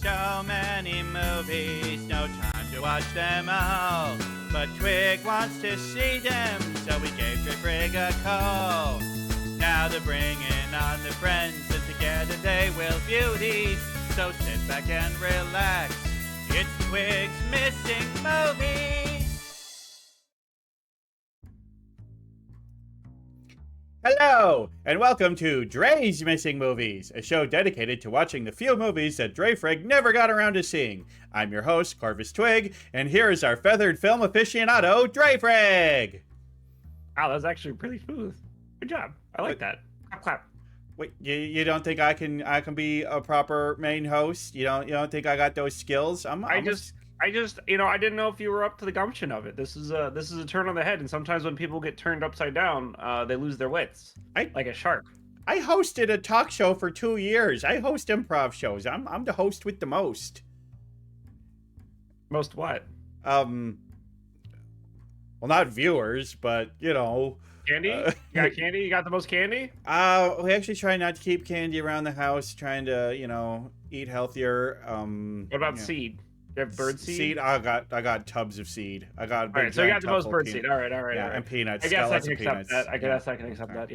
So many movies, no time to watch them all. But Twig wants to see them, so we gave Drayfrjg a call. Now they're bringing on their friends, and together they will view these. So sit back and relax. It's Twig's Missing Movies. Hello, and welcome to Dray's Missing Movies, a show dedicated to watching the few movies that Drayfrjg never got around to seeing. I'm your host, Corvus Twig, and here is our feathered film aficionado, Drayfrjg. Wow, that was actually pretty smooth. Good job. I like that. Clap, clap. Wait, you don't think I can be a proper main host? You don't think I got those skills? I just, I didn't know if you were up to the gumption of it. This is a turn on the head, and sometimes when people get turned upside down, they lose their wits, like a shark. I hosted a talk show for 2 years. I host improv shows. I'm the host with the most. Most what? Well, not viewers, but Candy? You got candy? You got the most candy? We actually try not to keep candy around the house. Trying to eat healthier. What about seed? You have bird seed? Seed. I got tubs of seed. I got. A big, all right, so you got the most bird seed. All right. Yeah, and peanuts. I guess I can accept that. I guess I can accept that.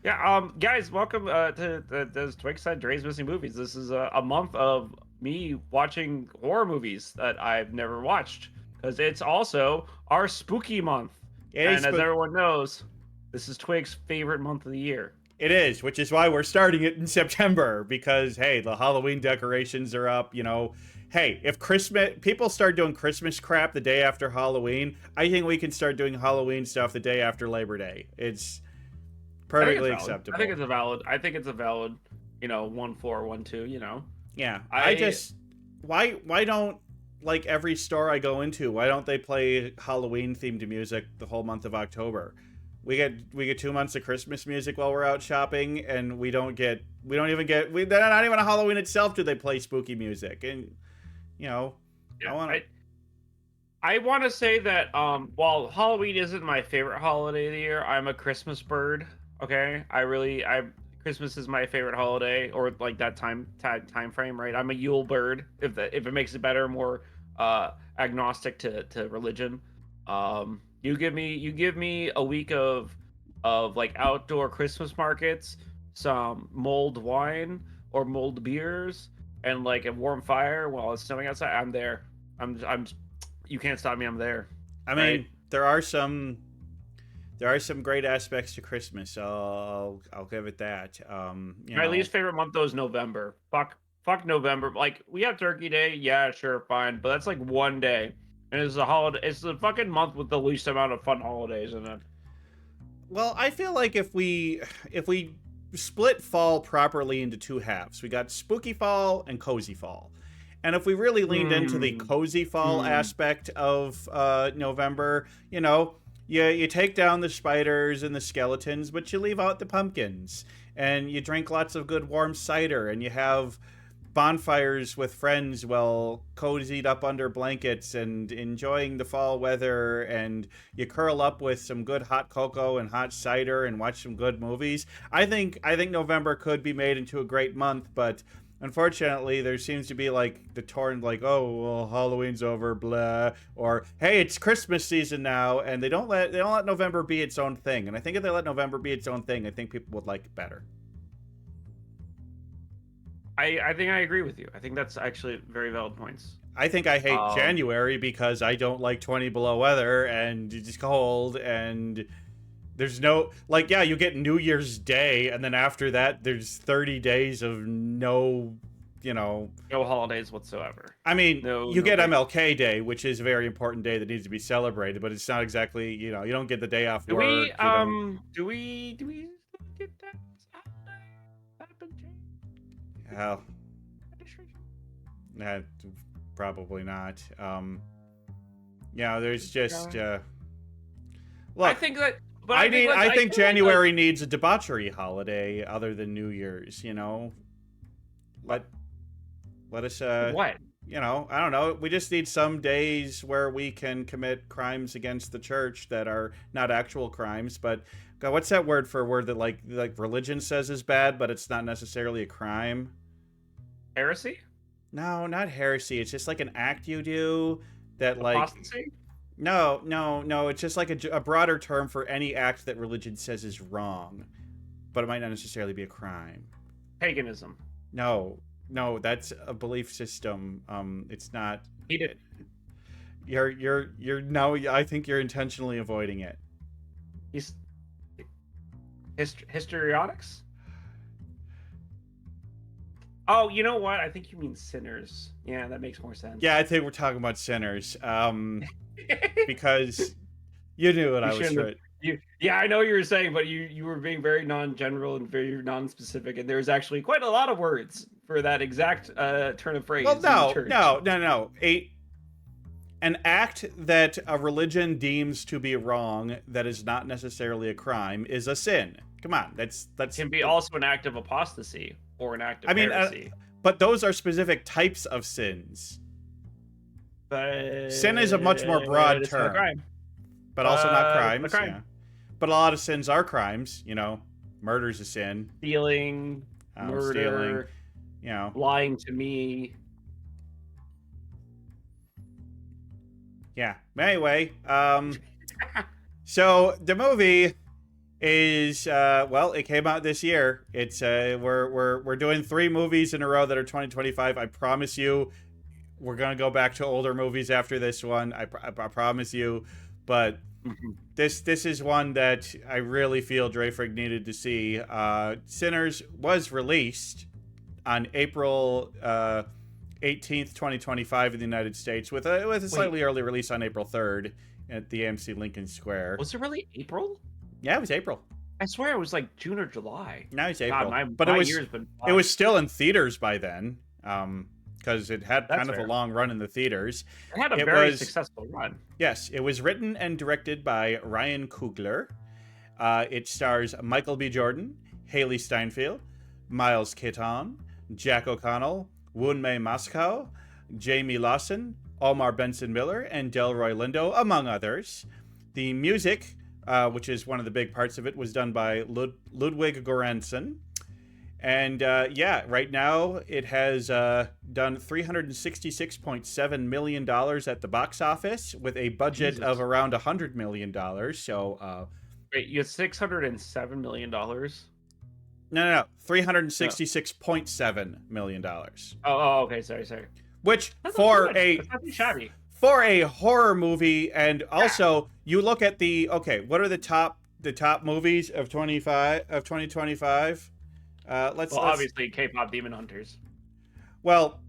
Yeah. Guys, welcome to the Twigs Side Dray's Missing Movies. This is a month of me watching horror movies that I've never watched, because it's also our spooky month. And as everyone knows, this is Twig's favorite month of the year. It is, which is why we're starting it in September, because hey, the Halloween decorations are up. Hey, if people start doing Christmas crap the day after Halloween, I think we can start doing Halloween stuff the day after Labor Day. It's perfectly acceptable. I think it's a valid 1-4, 1-2, Yeah. Why don't, like every store I go into, why don't they play Halloween themed music the whole month of October? We get 2 months of Christmas music while we're out shopping, and they're not even on Halloween itself do they play spooky music. And I want to say that while Halloween isn't my favorite holiday of the year, I'm a Christmas bird. Okay, Christmas is my favorite holiday, or like that time frame, right? I'm a Yule bird, if it makes it better, more agnostic to religion. You give me a week of like outdoor Christmas markets, some mulled wine or mulled beers, and like a warm fire while it's snowing outside. I'm there. You can't stop me. I'm there. I mean, right? There are some great aspects to Christmas, so I'll give it that. My least favorite month though is November. Fuck November. Like, we have Turkey Day, yeah, sure, fine, but that's like one day, and it's a holiday. It's the fucking month with the least amount of fun holidays in it. Well, I feel like if we split fall properly into two halves, we got spooky fall and cozy fall. And if we really leaned into the cozy fall aspect of November, you take down the spiders and the skeletons, but you leave out the pumpkins. And you drink lots of good warm cider, and you have bonfires with friends while cozied up under blankets and enjoying the fall weather, and you curl up with some good hot cocoa and hot cider and watch some good movies. I think November could be made into a great month, but unfortunately there seems to be like the torn, like, oh well, Halloween's over, blah, or hey, it's Christmas season now, and they don't let November be its own thing. And I think if they let November be its own thing, I think people would like it better. I think I agree with you. I think that's actually very valid points. I think I hate January because I don't like 20 below weather, and it's cold, and there's no, like, yeah, you get New Year's Day, and then after that there's 30 days of no holidays whatsoever. I mean, you get MLK Day, which is a very important day that needs to be celebrated, but it's not exactly, you don't get the day off work. Do we get that? Hell, probably not. There's just look. I think that, but I think January needs a debauchery holiday other than New Year's. Let us. What? I don't know. We just need some days where we can commit crimes against the church that are not actual crimes, but God, what's that word for a word that like religion says is bad, but it's not necessarily a crime? Heresy? No, not heresy. It's just like an act you do that like Apostasy? no. It's just like a broader term for any act that religion says is wrong, but it might not necessarily be a crime. Paganism. No, that's a belief system. It's not. He did. You're no. I think you're intentionally avoiding it. He's histrionics. Oh, you know what? I think you mean sinners. Yeah, that makes more sense. Yeah, I think we're talking about sinners. Because you knew what I was trying. Yeah, I know what you were saying, but you were being very non-general and very non-specific, and there's actually quite a lot of words for that exact turn of phrase. Well, no. An act that a religion deems to be wrong that is not necessarily a crime is a sin. Come on, that's can be also an act of apostasy or an act of heresy. But those are specific types of sins. But sin is a much more broad term, but also not crimes. Crime. Yeah. But a lot of sins are crimes. You know, murder's a sin. Stealing, murder, lying to me. Yeah. Anyway, so the movie is it came out this year. It's we're doing 3 movies in a row that are 2025. I promise you, we're gonna go back to older movies after this one. I promise you, but this is one that I really feel Drayfrjg needed to see. Sinners was released on April 18th, 2025 in the United States with a slightly early release on April 3rd at the AMC Lincoln Square. Was it really April? Yeah, it was April. I swear it was like June or July. No, it's April. God, but it was still in theaters by then. Because it had kind of a long run in the theaters. It had a very successful run. Yes, it was written and directed by Ryan Coogler. It stars Michael B. Jordan, Haley Steinfeld, Miles Keaton, Jack O'Connell, Woon-May Moscow, Jamie Lawson, Omar Benson Miller, and Delroy Lindo, among others. The music, which is one of the big parts of it, was done by Ludwig Göransson. And right now it has done $366.7 million at the box office with a budget of around $100 million. So, wait, you have $607 million? No, $366.7 million. Oh, okay, sorry. Which that's for a horror movie, and also you look at what are the top movies of 2025? Let's obviously K-pop Demon Hunters. Well,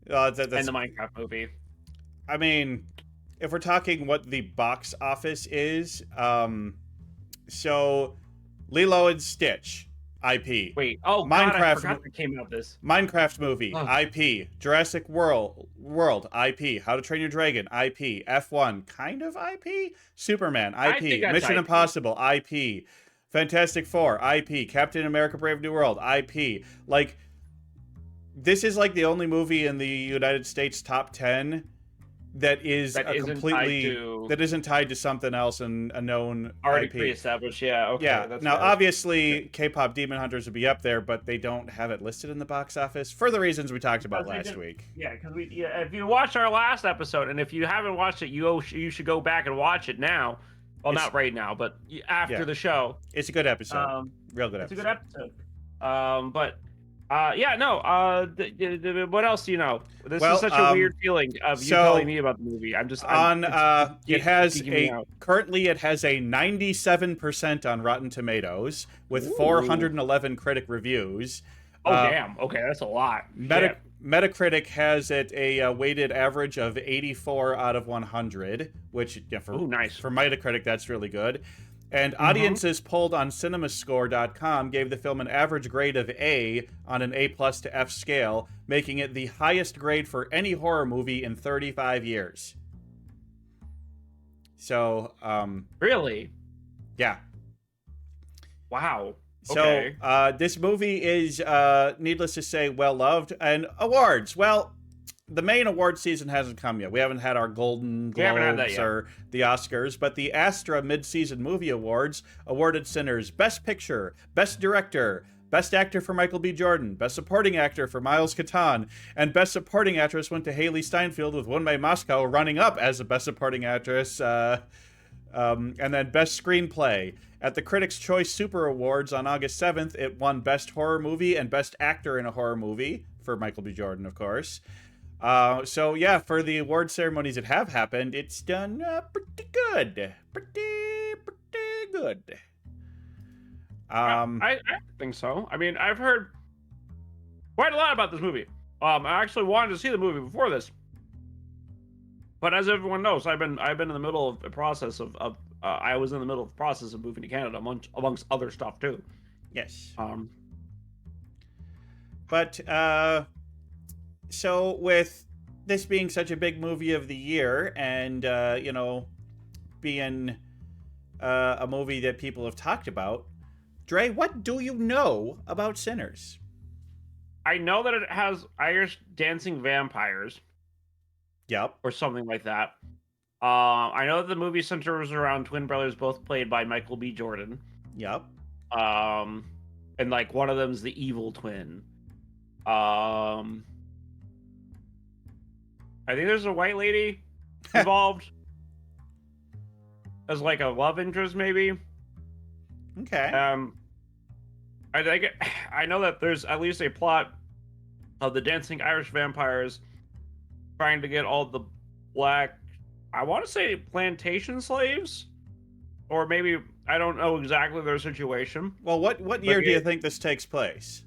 and the Minecraft movie. I mean, if we're talking what the box office is, so Lilo and Stitch IP. Wait, Minecraft. I forgot that came out this. Minecraft movie IP. Jurassic World IP. How to Train Your Dragon IP. F1 kind of IP. Superman IP. Mission Impossible IP. Fantastic Four, IP, Captain America Brave New World, IP. Like, this is like the only movie in the United States top 10 that isn't tied to something else and a known already IP. Pre-established, yeah. Okay, yeah. That's now, fair. obviously, K-pop Demon Hunters would be up there, but they don't have it listed in the box office for the reasons we talked about last week. Yeah, because if you watched our last episode, and if you haven't watched it, you should go back and watch it now. Well, not right now, but after the show. It's a good episode. Real good episode. It's a good episode. What else do you know? This is such a weird feeling of you telling me about the movie. Currently it has a 97% on Rotten Tomatoes with 411 critic reviews. Oh, damn. Okay, that's a lot. Metacritic has it a weighted average of 84 out of 100, which for Metacritic, that's really good. And audiences polled on cinemascore.com gave the film an average grade of A on an A+ to F scale, making it the highest grade for any horror movie in 35 years. So, really? Yeah. Wow. So, this movie is, needless to say, well-loved. And awards. Well, the main award season hasn't come yet. We haven't had our Golden Globes or the Oscars. But the Astra Mid-Season Movie Awards awarded Sinners Best Picture, Best Director, Best Actor for Michael B. Jordan. Best Supporting Actor for Miles Catan. And Best Supporting Actress went to Haley Steinfeld, with Wunmi Moskow running up as the Best Supporting Actress. And then Best Screenplay. At the Critics' Choice Super Awards on August 7th, it won Best Horror Movie and Best Actor in a Horror Movie, for Michael B. Jordan, of course. So yeah, for the award ceremonies that have happened, it's done pretty good. Pretty good. I think so. I mean, I've heard quite a lot about this movie. I actually wanted to see the movie before this, but as everyone knows, I've been in the middle of the process of I was in the middle of the process of moving to Canada amongst other stuff too. Yes. But so with this being such a big movie of the year, and you know, being a movie that people have talked about, Dre, what do you know about Sinners? I know that it has Irish dancing vampires. Yep. Or something like that. I know that the movie centers around twin brothers, both played by Michael B. Jordan. Yep. And like one of them's the evil twin. I think there's a white lady involved as like a love interest, maybe. Okay. I know that there's at least a plot of the dancing Irish vampires trying to get all the black, I want to say plantation slaves, or maybe I don't know exactly their situation. Well, what year do you think this takes place?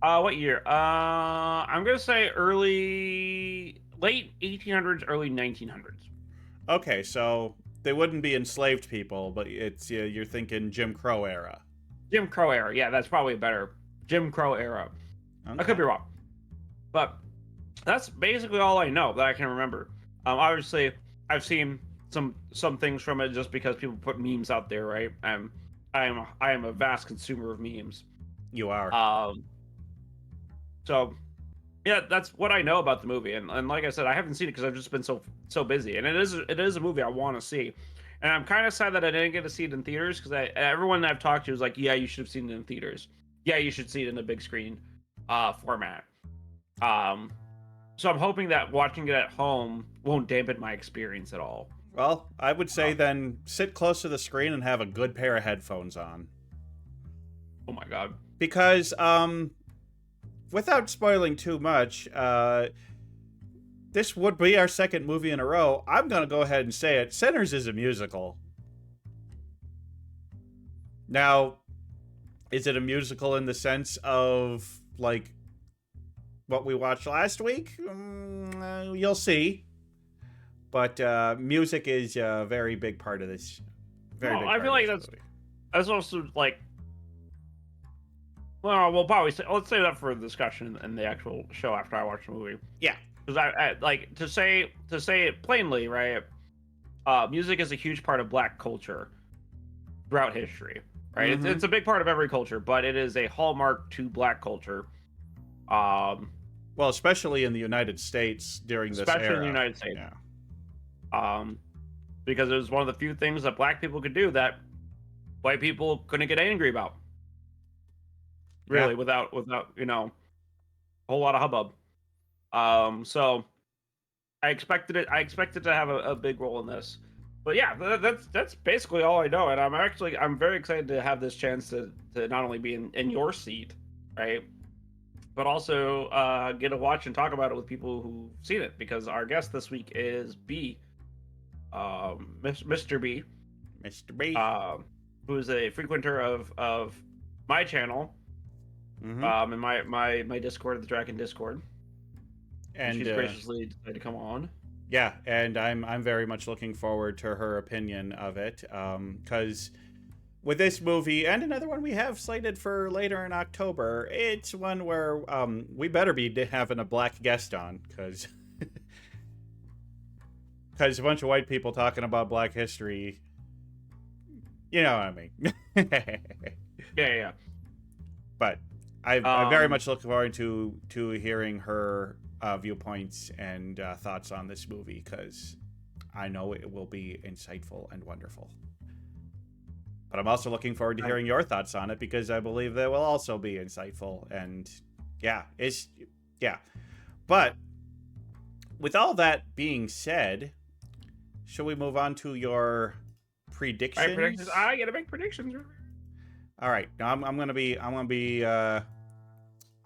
What year? I'm gonna say late 1800s, early 1900s. Okay, so they wouldn't be enslaved people, but it's you're thinking Jim Crow era. Jim Crow era, yeah, that's probably better. Jim Crow era. Okay. I could be wrong, but that's basically all I know that I can remember. Obviously, I've seen some things from it just because people put memes out there, right? I am a vast consumer of memes. You are. So yeah, that's what I know about the movie, and like I said, I haven't seen it because I've just been so busy, and it is a movie I want to see, and I'm kind of sad that I didn't get to see it in theaters because everyone I've talked to is like, yeah, you should have seen it in theaters. Yeah, you should see it in a big screen format. So I'm hoping that watching it at home won't dampen my experience at all. Well, I would say then sit close to the screen and have a good pair of headphones on. Oh my god. Because, without spoiling too much, this would be our second movie in a row. I'm going to go ahead and say it. Sinners is a musical. Now, is it a musical in the sense of, like, what we watched last week? You'll see. But music is a very big part of this. I feel like that's also like. Well, we'll probably let's save that for the discussion in the actual show after I watch the movie. Yeah, because I like to say it plainly, right? Music is a huge part of Black culture throughout history, right? Mm-hmm. It's a big part of every culture, but it is a hallmark to Black culture. Well, especially in the United States during this era. Especially in the United States. Yeah. Because it was one of the few things that Black people could do that white people couldn't get angry about. Really, without a whole lot of hubbub. So I expected it to have a big role in this. But yeah, that's basically all I know, and I'm very excited to have this chance to not only be in your seat, right, but also get to watch and talk about it with people who've seen it, because our guest this week is B, Mr. B, who is a frequenter of my channel, and my Discord, the Dragon Discord, and she's graciously decided to come on. Yeah, and I'm very much looking forward to her opinion of it, because with this movie and another one we have slated for later in October, it's one where we better be having a Black guest on, because a bunch of white people talking about Black history, you know what I mean. Yeah. But I very much look forward to hearing her viewpoints and thoughts on this movie, because I know it will be insightful and wonderful. But I'm also looking forward to hearing your thoughts on it because I believe they will also be insightful. And yeah. But with all that being said, shall we move on to your predictions? My predictions. I gotta make predictions. All right. Now I'm gonna be.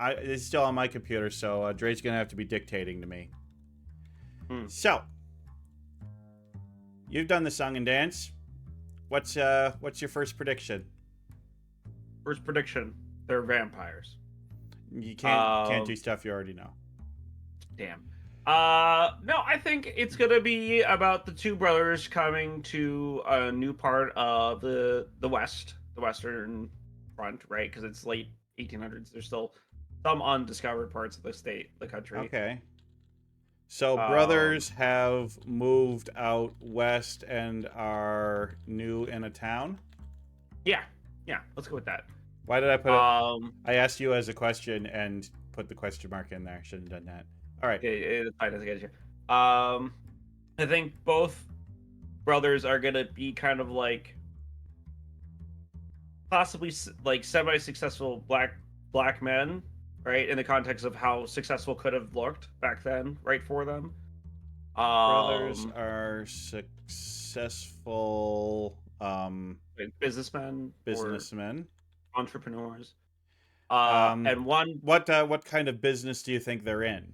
It's still on my computer, so Dre's gonna have to be dictating to me. So, you've done the song and dance. What's your first prediction? First prediction: they're vampires. You can't do stuff you already know. Damn. No, I think it's gonna be about the two brothers coming to a new part of the West, the Western Front, right? Because it's late 1800s. There's still some undiscovered parts of the country. Okay. So brothers have moved out west and are new in a town? Yeah. Let's go with that. Why did I put it? I asked you as a question and put the question mark in there. Shouldn't have done that. All right. It's fine. I get you. I think both brothers are gonna be kind of like possibly like semi-successful black men, right? In the context of how successful could have looked back then, right, for them. Brothers are successful businessmen, entrepreneurs. And one what kind of business do you think they're in?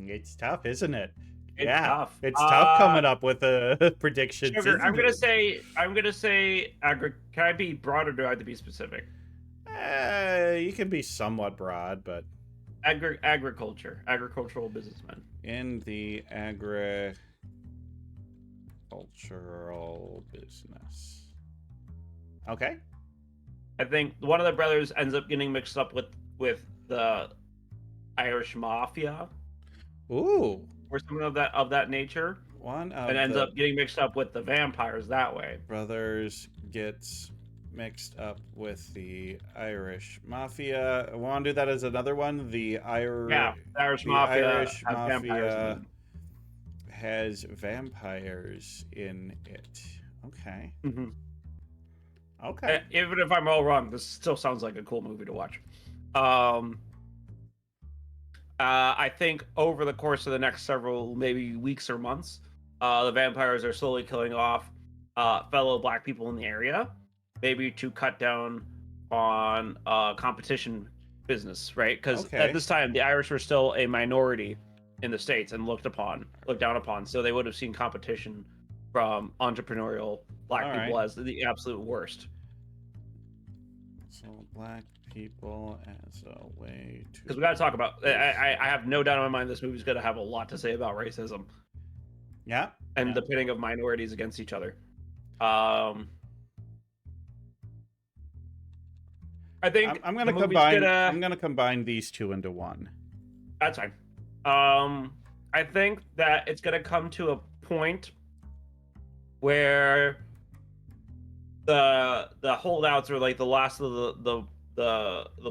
It's tough, isn't it? It's tough. It's tough coming up with a prediction. I'm gonna say Can I be broad or do I have to be specific? You can be somewhat broad, but agricultural businessmen. In the agricultural business. Okay. I think one of the brothers ends up getting mixed up with the Irish mafia. Ooh. Or something of that nature. And ends up getting mixed up with the vampires that way. Brothers gets mixed up with the Irish mafia. I want to do that as another one. The Irish mafia has vampires in it. Okay. Mm-hmm. Okay. Even if I'm all wrong, this still sounds like a cool movie to watch. I think over the course of the next several, maybe weeks or months, the vampires are slowly killing off fellow black people in the area, maybe to cut down on competition business, right? Because at this time, the Irish were still a minority in the States and looked down upon. So they would have seen competition from entrepreneurial black people as the absolute worst. So black people as a way to... Because we got to talk about... I have no doubt in my mind this movie's going to have a lot to say about racism. Yeah. And the pitting of minorities against each other. I think I'm going to combine these two into one. That's fine. I think that it's going to come to a point where the holdouts, or like the last of the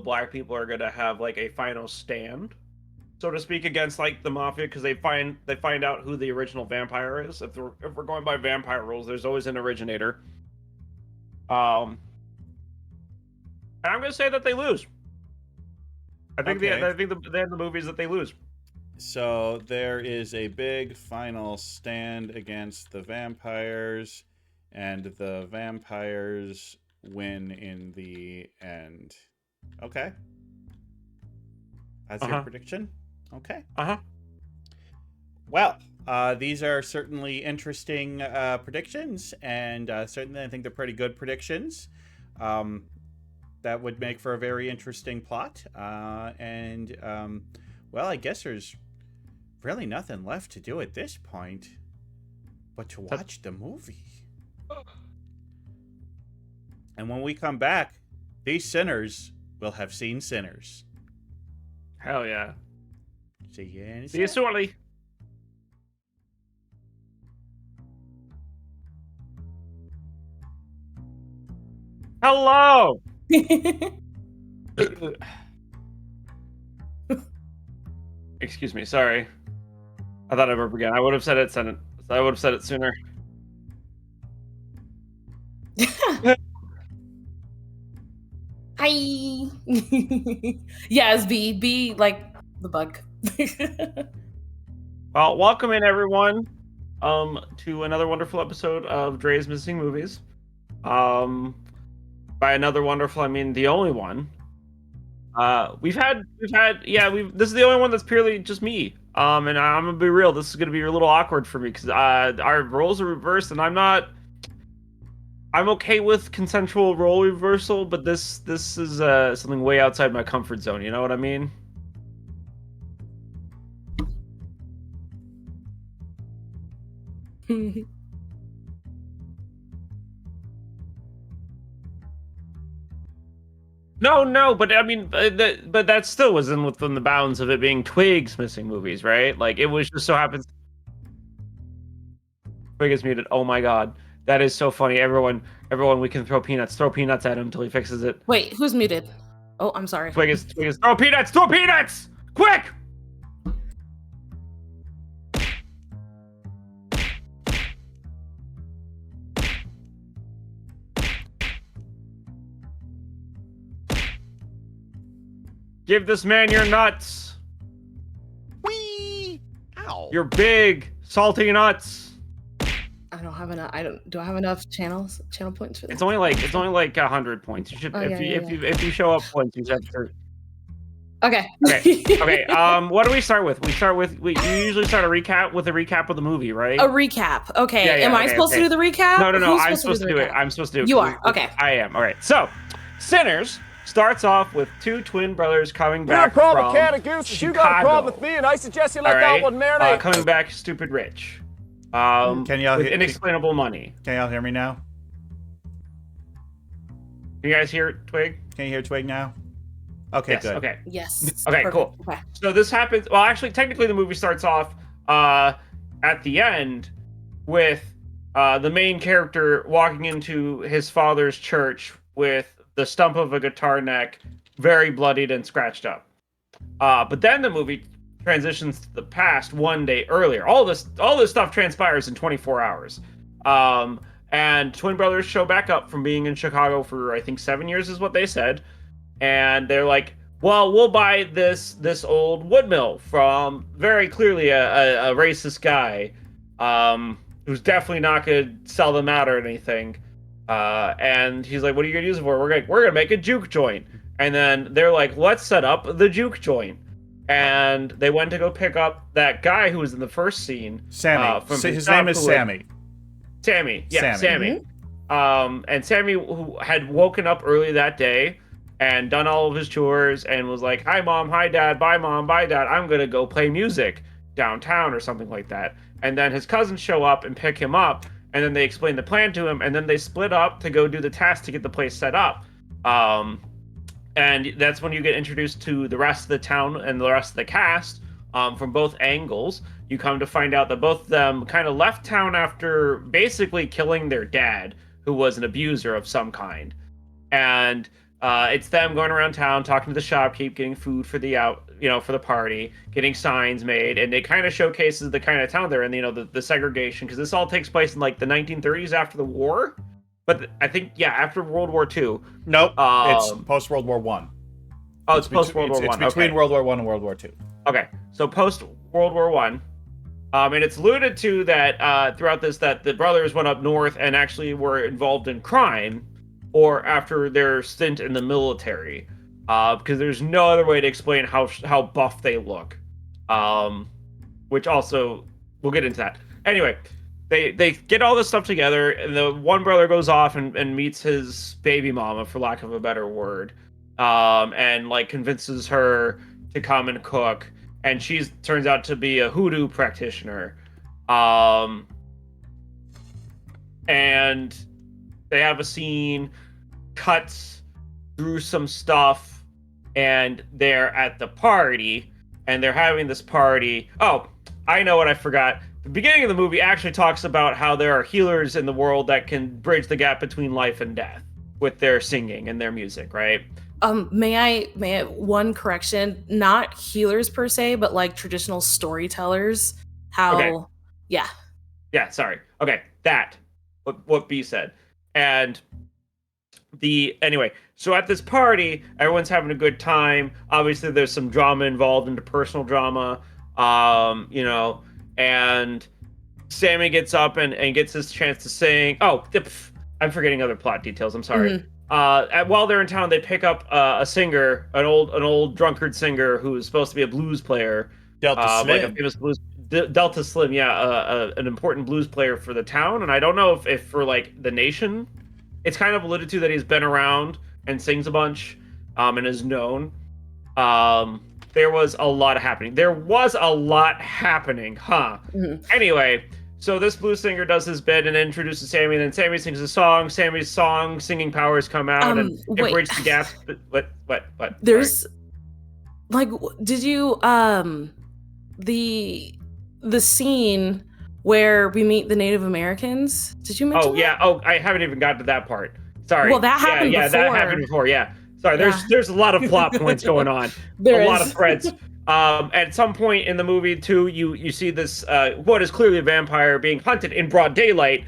black people, are going to have like a final stand, so to speak, against like the mafia, because they find out who the original vampire is. If we're going by vampire rules, there's always an originator. And I'm going to say that they lose. I think the end of the movie is that they lose. So there is a big final stand against the vampires, and the vampires win in the end. Okay. That's your prediction? Okay. Well, these are certainly interesting predictions, and certainly I think they're pretty good predictions. That would make for a very interesting plot. Well, I guess there's really nothing left to do at this point but to watch the movie. And when we come back, these sinners will have seen sinners. Hell yeah. See you in a See you shortly. Hello. Excuse me. Sorry. I thought I'd burp again. I would have said it. I would have said it sooner. Hi. Yes, be like the bug. Well, welcome in everyone to another wonderful episode of Dre's Missing Movies. By another wonderful, I mean the only one. This is the only one that's purely just me. And I'm gonna be real, this is gonna be a little awkward for me because our roles are reversed, and I'm okay with consensual role reversal, but this is something way outside my comfort zone. You know what I mean? No, but I mean, but that still was within the bounds of it being Twigs Missing Movies, right? Like, it was just so happens. Twig is muted. Oh my god, that is so funny. Everyone, we can throw peanuts. Throw peanuts at him until he fixes it. Wait, who's muted? Oh, I'm sorry. Twig is throw peanuts! Throw peanuts! Quick! Give this man your nuts. Whee! Ow. Your big salty nuts. I don't have enough. Do I have enough channel points for that? It's only like 100 points. You should if you show up once, you have to. Okay. Okay. What do we start with? We usually start a recap with the movie, right? A recap. Okay. Yeah, Am I supposed to do the recap? No. Who's I'm supposed to do it. I'm supposed to do it. You are. Okay. I am. All right. So, Sinners starts off with two twin brothers coming You got a back problem from with can of goose? You got a Chicago. problem with me, and I suggest you let All that right? one marinate. Coming back stupid rich. Can y'all with hear- inexplainable money. Can y'all hear me now? Can you guys hear Twig? Can you hear Twig now? Okay, Yes. good. Okay. Yes. Okay, Perfect. cool. Okay. So this happens. Well, actually, technically, the movie starts off at the end with the main character walking into his father's church with the stump of a guitar neck, very bloodied and scratched up. But then the movie transitions to the past one day earlier. All this stuff transpires in 24 hours. And twin brothers show back up from being in Chicago for I think 7 years is what they said. And they're like, well, we'll buy this old wood mill from very clearly a racist guy who's definitely not going to sell them out or anything. And he's like, what are you going to use it for? We're gonna make a juke joint. And then they're like, let's set up the juke joint. And they went to go pick up that guy who was in the first scene. Sammy. From His name is Sammy. Sammy. Yeah, Sammy. Sammy. And Sammy, who had woken up early that day and done all of his chores and was like, hi mom, hi dad, bye mom, bye dad, I'm gonna go play music downtown or something like that. And then his cousins show up and pick him up, and then they explain the plan to him, and then they split up to go do the task to get the place set up. And that's when you get introduced to the rest of the town and the rest of the cast from both angles. You come to find out that both of them kind of left town after basically killing their dad, who was an abuser of some kind. And it's them going around town, talking to the shopkeep, getting food for for the party, getting signs made, and it kind of showcases the kind of town they're in, the segregation, because this all takes place in like the 1930s after the war. But I think, after World War II. Nope. It's post World War One. Oh, it's post World War One. It's between World War One and World War Two. Okay, so post World War One. And it's alluded to that throughout this that the brothers went up north and actually were involved in crime, or after their stint in the military, because there's no other way to explain how buff they look. Which also we'll get into that. Anyway, they get all this stuff together, and the one brother goes off and meets his baby mama, for lack of a better word, and like convinces her to come and cook. And she turns out to be a hoodoo practitioner. And they have a scene, cuts through some stuff, and they're at the party, and they're having this party. Oh, I know what I forgot. The beginning of the movie actually talks about how there are healers in the world that can bridge the gap between life and death. with their singing and their music, right? May I one correction? Not healers per se, but like traditional storytellers. How? Okay. Yeah. Yeah, sorry. Okay, that what B said. And anyway, so at this party, everyone's having a good time. Obviously, there's some drama involved, interpersonal drama. And Sammy gets up and gets his chance to sing. Oh, I'm forgetting other plot details. I'm sorry. Mhm. While they're in town, they pick up a singer, an old drunkard singer who is supposed to be a blues player, Delta like a Slim. famous blues. Delta Slim, yeah, an important blues player for the town, and I don't know if for like the nation. It's kind of alluded to that he's been around and sings a bunch, and is known. There was a lot happening. Huh? Mhm. Anyway, so this blues singer does his bit and introduces Sammy, and then Sammy sings a song. Sammy's singing powers come out, and it Wait. breaks the gas. What? There's like, did you the scene where we meet the Native Americans? Did you mention? Oh yeah. Oh, I haven't even gotten to that part. Sorry. Well, that happened Yeah, before. that happened before. Yeah. Sorry. There's a lot of plot points going on. There a lot is. of threads. At some point in the movie too, you see this what is clearly a vampire being hunted in broad daylight.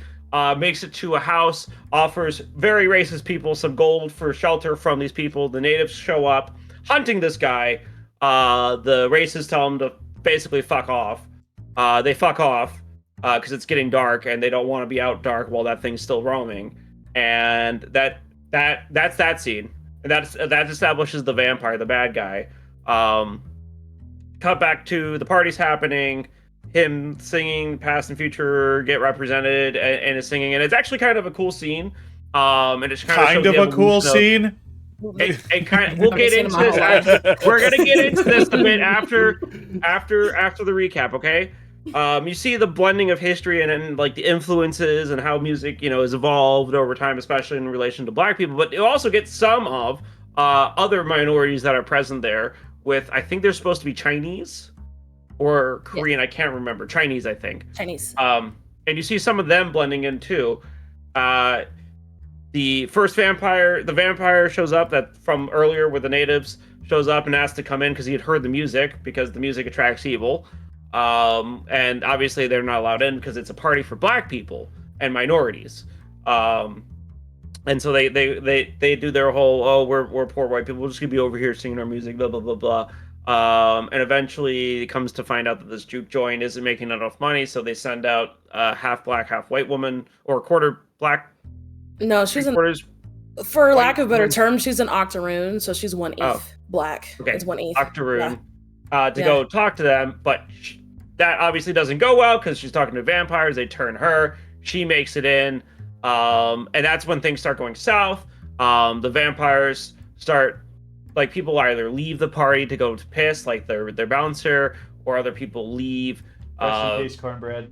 Makes it to a house, offers very racist people some gold for shelter from these people. The natives show up, hunting this guy. The racists tell him to basically fuck off. They fuck off because it's getting dark and they don't want to be out dark while that thing's still roaming. And that's that scene. And that establishes the vampire, the bad guy. Cut back to the party's happening, him singing past and future get represented and is singing, and it's actually kind of a cool scene. And it's kind of a cool scene. We'll get into this. We're gonna get into this a bit after the recap, okay? You see the blending of history and like the influences and how music, has evolved over time, especially in relation to Black people. But you also get some of other minorities that are present there. With I think they're supposed to be Chinese or Korean. Yeah. I can't remember. Chinese, I think. Chinese. And you see some of them blending in too. The first the vampire shows up that from earlier with the natives shows up and asks to come in because he had heard the music because the music attracts evil. And obviously they're not allowed in because it's a party for Black people and minorities. And so they do their whole, we're poor white people, we're just gonna be over here singing our music, blah blah blah blah. And eventually it comes to find out that this juke joint isn't making enough money, so they send out a half Black, half white woman, or a quarter Black. No, she's for lack of a better term, she's an octoroon, so she's 1/8 Black. Okay, it's 1/8 octoroon. To go talk to them, but that obviously doesn't go well because she's talking to vampires. They turn her. She makes it in. And that's when things start going south. The vampires start, like, people either leave the party to go to piss, like their bouncer, or other people leave. Rest in peace, Cornbread.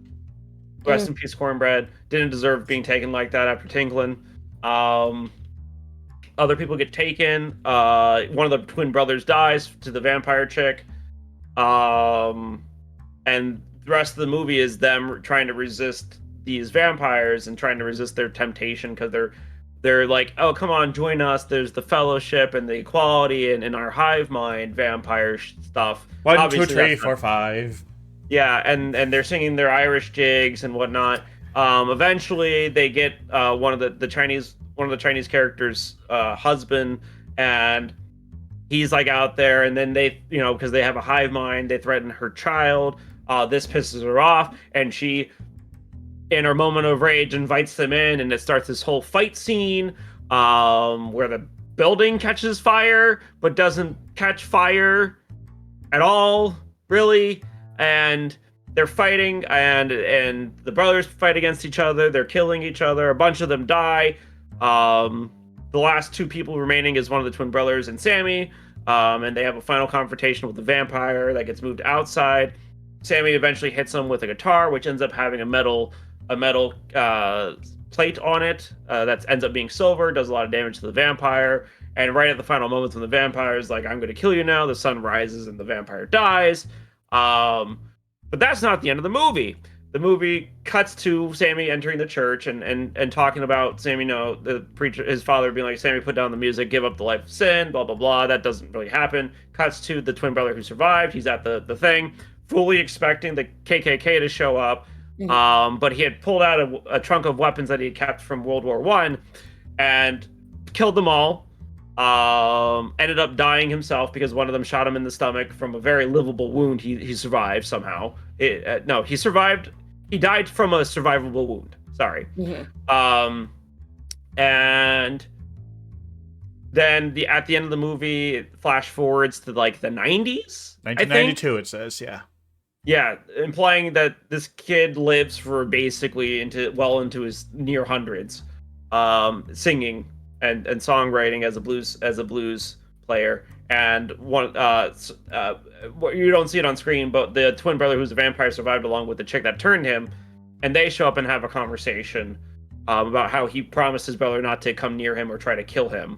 Rest in peace, Cornbread. Didn't deserve being taken like that after Tinklin. Other people get taken. One of the twin brothers dies to the vampire chick. And the rest of the movie is them trying to resist these vampires and trying to resist their temptation because they're like, oh, come on, join us. There's the fellowship and the equality and in our hive mind vampire stuff. 1, 2, 3, 4, 5. Yeah, and they're singing their Irish jigs and whatnot. Eventually, they get one of the Chinese characters' husband, and he's like out there, and then they, because they have a hive mind, they threaten her child. This pisses her off, and she, in her moment of rage, invites them in, and it starts this whole fight scene where the building catches fire, but doesn't catch fire at all, really. And they're fighting, and the brothers fight against each other. They're killing each other. A bunch of them die. The last two people remaining is one of the twin brothers and Sammy. And they have a final confrontation with the vampire that gets moved outside. Sammy eventually hits him with a guitar, which ends up having a metal plate on it that ends up being silver, does a lot of damage to the vampire. And right at the final moments when the vampire is like, I'm going to kill you now, the sun rises and the vampire dies. But that's not the end of the movie. the movie cuts to Sammy entering the church and talking about Sammy, the preacher, his father being like, Sammy, put down the music, give up the life of sin, blah, blah, blah. That doesn't really happen. Cuts to the twin brother who survived. He's at the thing, fully expecting the KKK to show up. But he had pulled out a trunk of weapons that he had kept from World War I and killed them all. Ended up dying himself because one of them shot him in the stomach from a very livable wound. He survived somehow. He survived. He died from a survivable wound. Sorry. And then at the end of the movie, it flash forwards to like the 90s. 1992, it says, yeah. Yeah, implying that this kid lives for basically into his near hundreds, singing and songwriting as a blues player. And one you don't see it on screen, but the twin brother who's a vampire survived along with the chick that turned him, and they show up and have a conversation about how he promised his brother not to come near him or try to kill him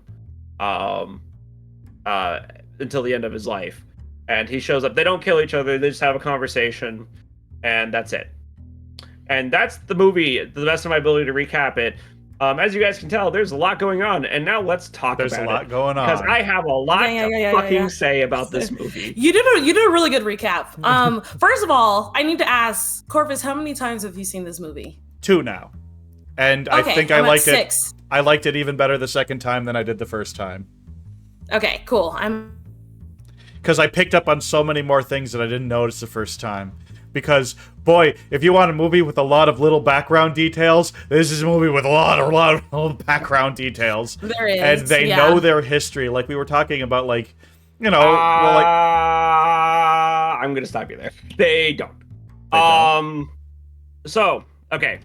until the end of his life. And he shows up. They don't kill each other. They just have a conversation, and that's it. And that's the movie, to the best of my ability to recap it. As you guys can tell, there's a lot going on, and now let's talk about it. There's a lot going on. Because I have a lot to fucking say about this movie. You did a really good recap. First of all, I need to ask, Corvus, how many times have you seen this movie? 2 now. And okay, I think I liked 6. it. I liked it even better the second time than I did the first time. Okay, cool. Because I picked up on so many more things that I didn't notice the first time. Because, boy, if you want a movie with a lot of little background details, this is a movie with a lot of little background details. There is, and they know their history. Like we were talking about, like, you know, I'm gonna stop you there. They don't. So, okay.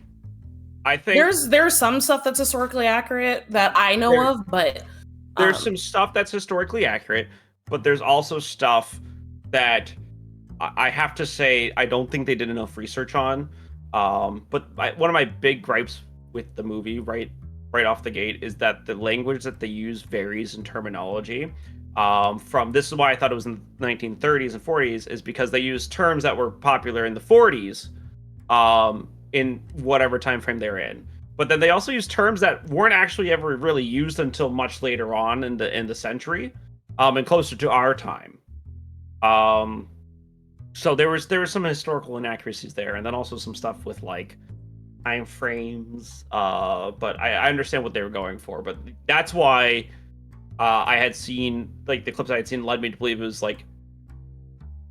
I think there's some stuff that's historically accurate that I know of, but there's some stuff that's historically accurate, but there's also stuff that I have to say I don't think they did enough research on. But one of my big gripes with the movie right off the gate is that the language that they use varies in terminology. This is why I thought it was in the 1930s and 40s, is because they used terms that were popular in the 40s, in whatever time frame they're in. But then they also used terms that weren't actually ever really used until much later on in the century, and closer to our time. So there was some historical inaccuracies there, and then also some stuff with like time frames. But I understand what they were going for. But that's why I had seen, like, the clips I had seen led me to believe it was like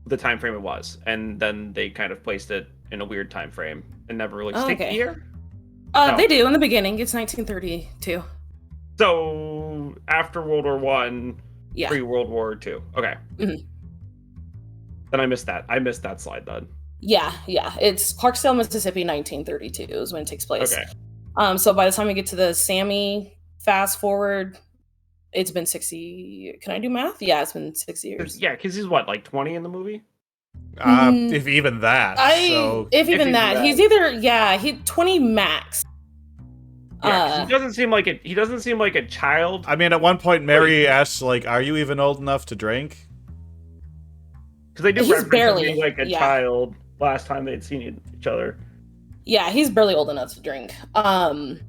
the time frame it was, and then they kind of placed it in a weird time frame and never really stick the year. No. They do in the beginning. It's 1932. So after World War One, pre-World War II. Okay. Mm-hmm. Then I missed that. I missed that slide then. Yeah. It's Clarksdale, Mississippi, 1932 is when it takes place. Okay. So by the time we get to the Sammy fast forward, it's been 60. Can I do math? Yeah, it's been 6 years. Yeah, because he's what, like 20 in the movie? If even that. If even that. He's either 20 max. Yeah, he doesn't seem like it. He doesn't seem like a child. I mean, at one point, Mary asks, like, "Are you even old enough to drink?" Because they do he's barely being like a child last time they'd seen each other. Yeah, he's barely old enough to drink. When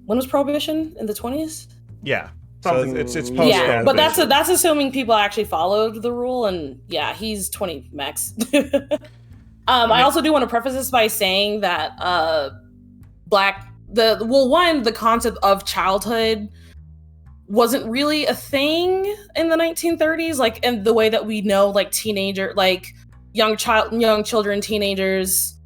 was Prohibition? In the 20s? Yeah. So it's post. Yeah, but that's assuming people actually followed the rule, and yeah, he's 20 max. I also do want to preface this by saying that the concept of childhood wasn't really a thing in the 1930s, like in the way that we know, like young children, teenagers,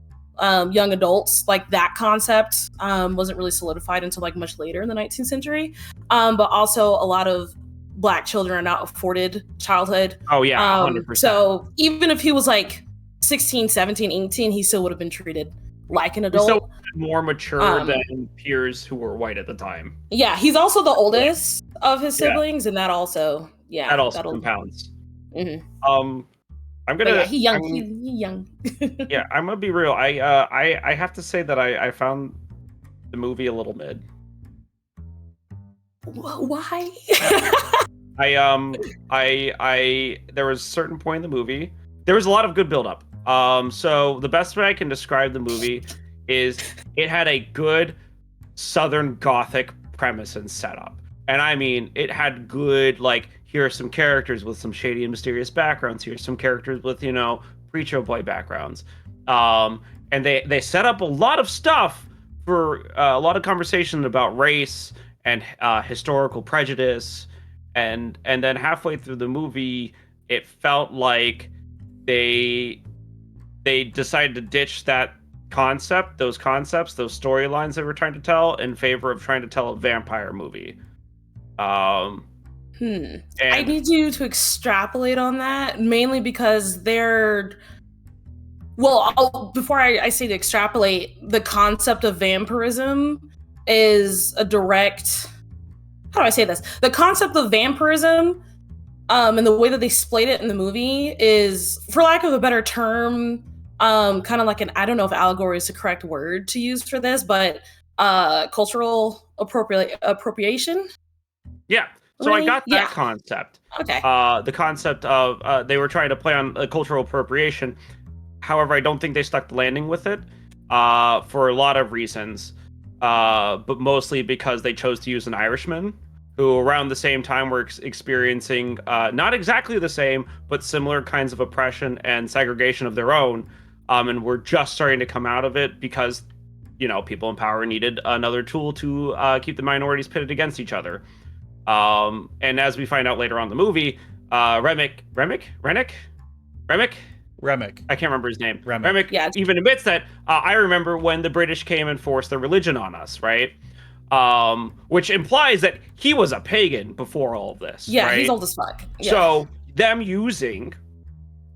young adults, like that concept wasn't really solidified until like much later in the 19th century. But also a lot of Black children are not afforded childhood. Oh yeah, 100%. So even if he was like 16, 17, 18, he still would have been treated like an adult. So more mature than peers who were white at the time. Yeah, he's also the oldest of his siblings, and that also compounds. Mm-hmm. I'm gonna. He's young. Yeah, I'm gonna be real. I have to say that I found the movie a little mid. Why? There was a certain point in the movie. There was a lot of good build up. So the best way I can describe the movie is it had a good Southern Gothic premise and setup. And I mean, it had good, like, here are some characters with some shady and mysterious backgrounds. Here's some characters with, preacher boy backgrounds. And they set up a lot of stuff for a lot of conversation about race and historical prejudice. And then halfway through the movie, it felt like they decided to ditch that concept, those storylines they were trying to tell in favor of trying to tell a vampire movie. I need you to extrapolate on that, mainly because before I say to extrapolate, the concept of vampirism is a direct, how do I say this? The concept of vampirism, and the way that they displayed it in the movie is, for lack of a better term, kind of like I don't know if allegory is the correct word to use for this, but cultural appropriation. Yeah. So Really? I got that concept. Okay. The concept of they were trying to play on cultural appropriation. However, I don't think they stuck the landing with it for a lot of reasons, but mostly because they chose to use an Irishman who around the same time were experiencing not exactly the same, but similar kinds of oppression and segregation of their own, and were just starting to come out of it because, people in power needed another tool to keep the minorities pitted against each other. And as we find out later on in the movie, Remick, I can't remember his name. Remick even admits that I remember when the British came and forced their religion on us, right? Which implies that he was a pagan before all of this. Yeah, right? he's old as fuck. Yeah. So them using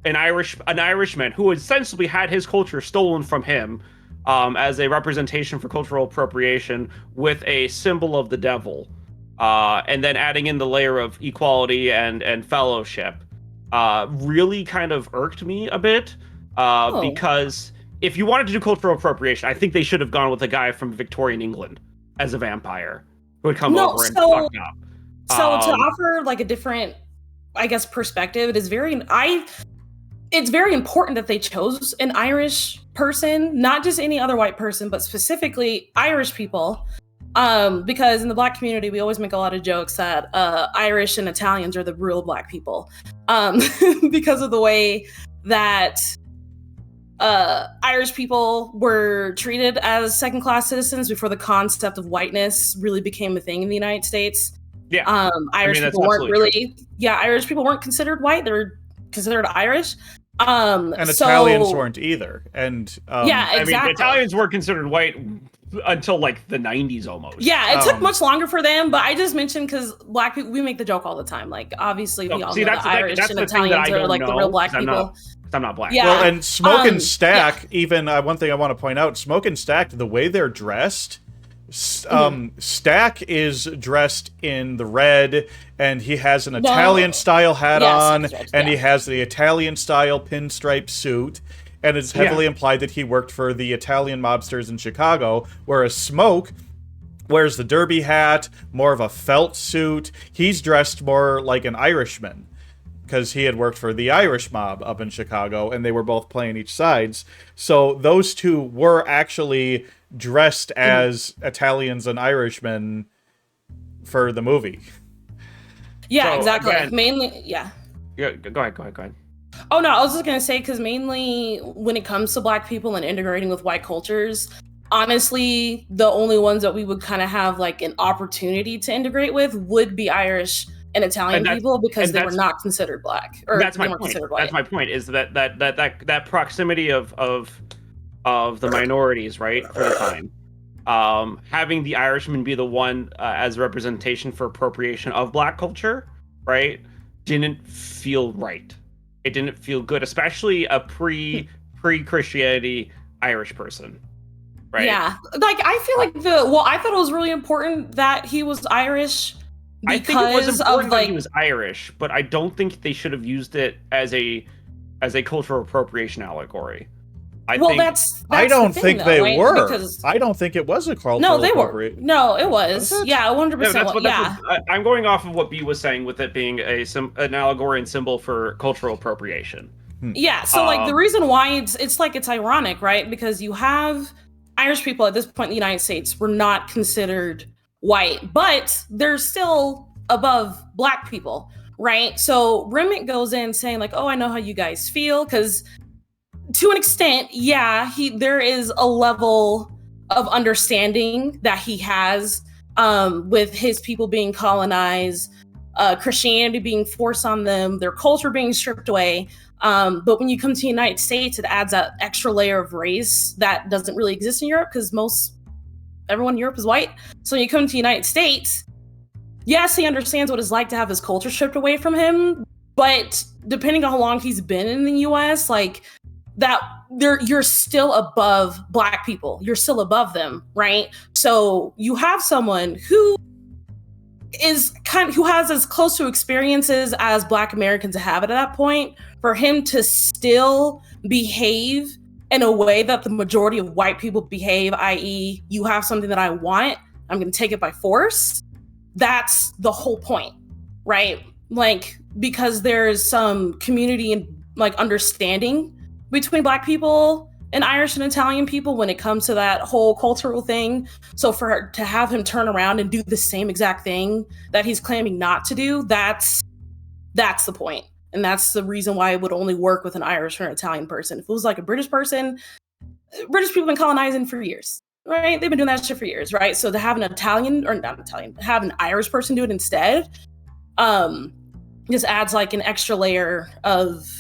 an Irishman who essentially had his culture stolen from him as a representation for cultural appropriation with a symbol of the devil, and then adding in the layer of equality and fellowship. Really kind of irked me a bit because if you wanted to do cultural appropriation, I think they should have gone with a guy from Victorian England as a vampire who would come over and fuck up. So to offer like a different, I guess, perspective, it's very important that they chose an Irish person, not just any other white person, but specifically Irish people. Because in the Black community, we always make a lot of jokes that Irish and Italians are the real Black people, because of the way that Irish people were treated as second-class citizens before the concept of whiteness really became a thing in the United States. Yeah, Irish people weren't really. Yeah, Irish people weren't considered white; they were considered Irish. And Italians weren't either. And yeah, exactly. I mean, Italians were considered white until like the 90s almost. Yeah, it took much longer for them, but I just mentioned because Black people, we make the joke all the time. Like, obviously, we all know that Irish and Italians are like the real Black people. I'm not Black. Yeah. Well, and Smoke and Stack, even one thing I want to point out, Smoke and Stack, the way they're dressed, Stack is dressed in the red, and he has an Italian-style hat on, and he has the Italian-style pinstripe suit. And it's heavily implied that he worked for the Italian mobsters in Chicago, whereas Smoke wears the derby hat, more of a felt suit. He's dressed more like an Irishman, because he had worked for the Irish mob up in Chicago, and they were both playing each sides. So those two were actually dressed as Italians and Irishmen for the movie. Yeah, So, exactly. again- Mainly, yeah. Yeah, go ahead. Oh no, I was just gonna say, because mainly when it comes to Black people and integrating with white cultures, honestly, the only ones that we would kind of have like an opportunity to integrate with would be Irish and Italian people, because they were not considered Black, or that's they my weren't point. considered white. That's my point. Is that proximity of the minorities, right, for the time, having the Irishman be the one as a representation for appropriation of Black culture, right, didn't feel right. It didn't feel good, especially a pre-Christianity Irish person, right? Yeah, like I feel like I thought it was really important that he was Irish. I think it was important that he was Irish, but I don't think they should have used it as a cultural appropriation allegory. I don't think they were. I don't think it was a cultural appropriation. No, it was. Yeah, 100%. Yeah, I'm going off of what B was saying with it being an allegory and symbol for cultural appropriation. Yeah, so like the reason why it's ironic, right? Because you have Irish people at this point in the United States were not considered white, but they're still above black people, right? So Remick goes in saying like, "Oh, I know how you guys feel," because to an extent, yeah, there is a level of understanding that he has with his people being colonized, Christianity being forced on them, their culture being stripped away. But when you come to the United States, it adds that extra layer of race that doesn't really exist in Europe because everyone in Europe is white. So when you come to the United States, yes, he understands what it's like to have his culture stripped away from him. But depending on how long he's been in the US, like you're still above black people. You're still above them, right? So you have someone who has as close to experiences as black Americans have at that point, for him to still behave in a way that the majority of white people behave, i.e., you have something that I want, I'm going to take it by force. That's the whole point, right? Like, because there's some community and like understanding between black people and Irish and Italian people when it comes to that whole cultural thing. So to have him turn around and do the same exact thing that he's claiming not to do, that's the point. And that's the reason why it would only work with an Irish or an Italian person. If it was like a British person, British people have been colonizing for years, right? They've been doing that shit for years, right? So to have have an Irish person do it instead, just adds like an extra layer of,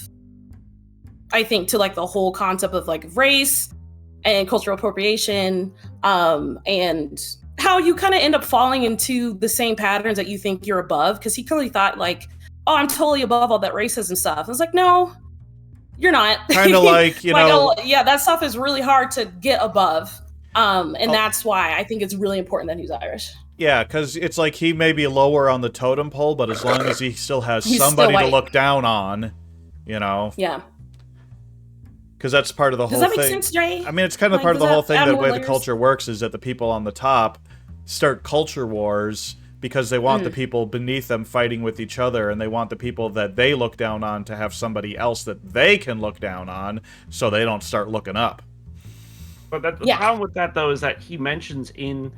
I think, to like the whole concept of like race and cultural appropriation, and how you kind of end up falling into the same patterns that you think you're above. Because he clearly thought like, "Oh, I'm totally above all that racism stuff." I was like, "No, you're not." Kind of like, yeah, that stuff is really hard to get above, and that's why I think it's really important that he's Irish. Yeah, because it's like he may be lower on the totem pole, but as long as he still has He's somebody still to white. look down on, Yeah. Because that's part of the whole Does that thing. make sense, Dre? I mean, it's kind of Like, part of does the whole that thing, add that more way the layers? culture works is that the people on the top start culture wars because they want the people beneath them fighting with each other, and they want the people that they look down on to have somebody else that they can look down on so they don't start looking up. But the problem with that, though, is that he mentions in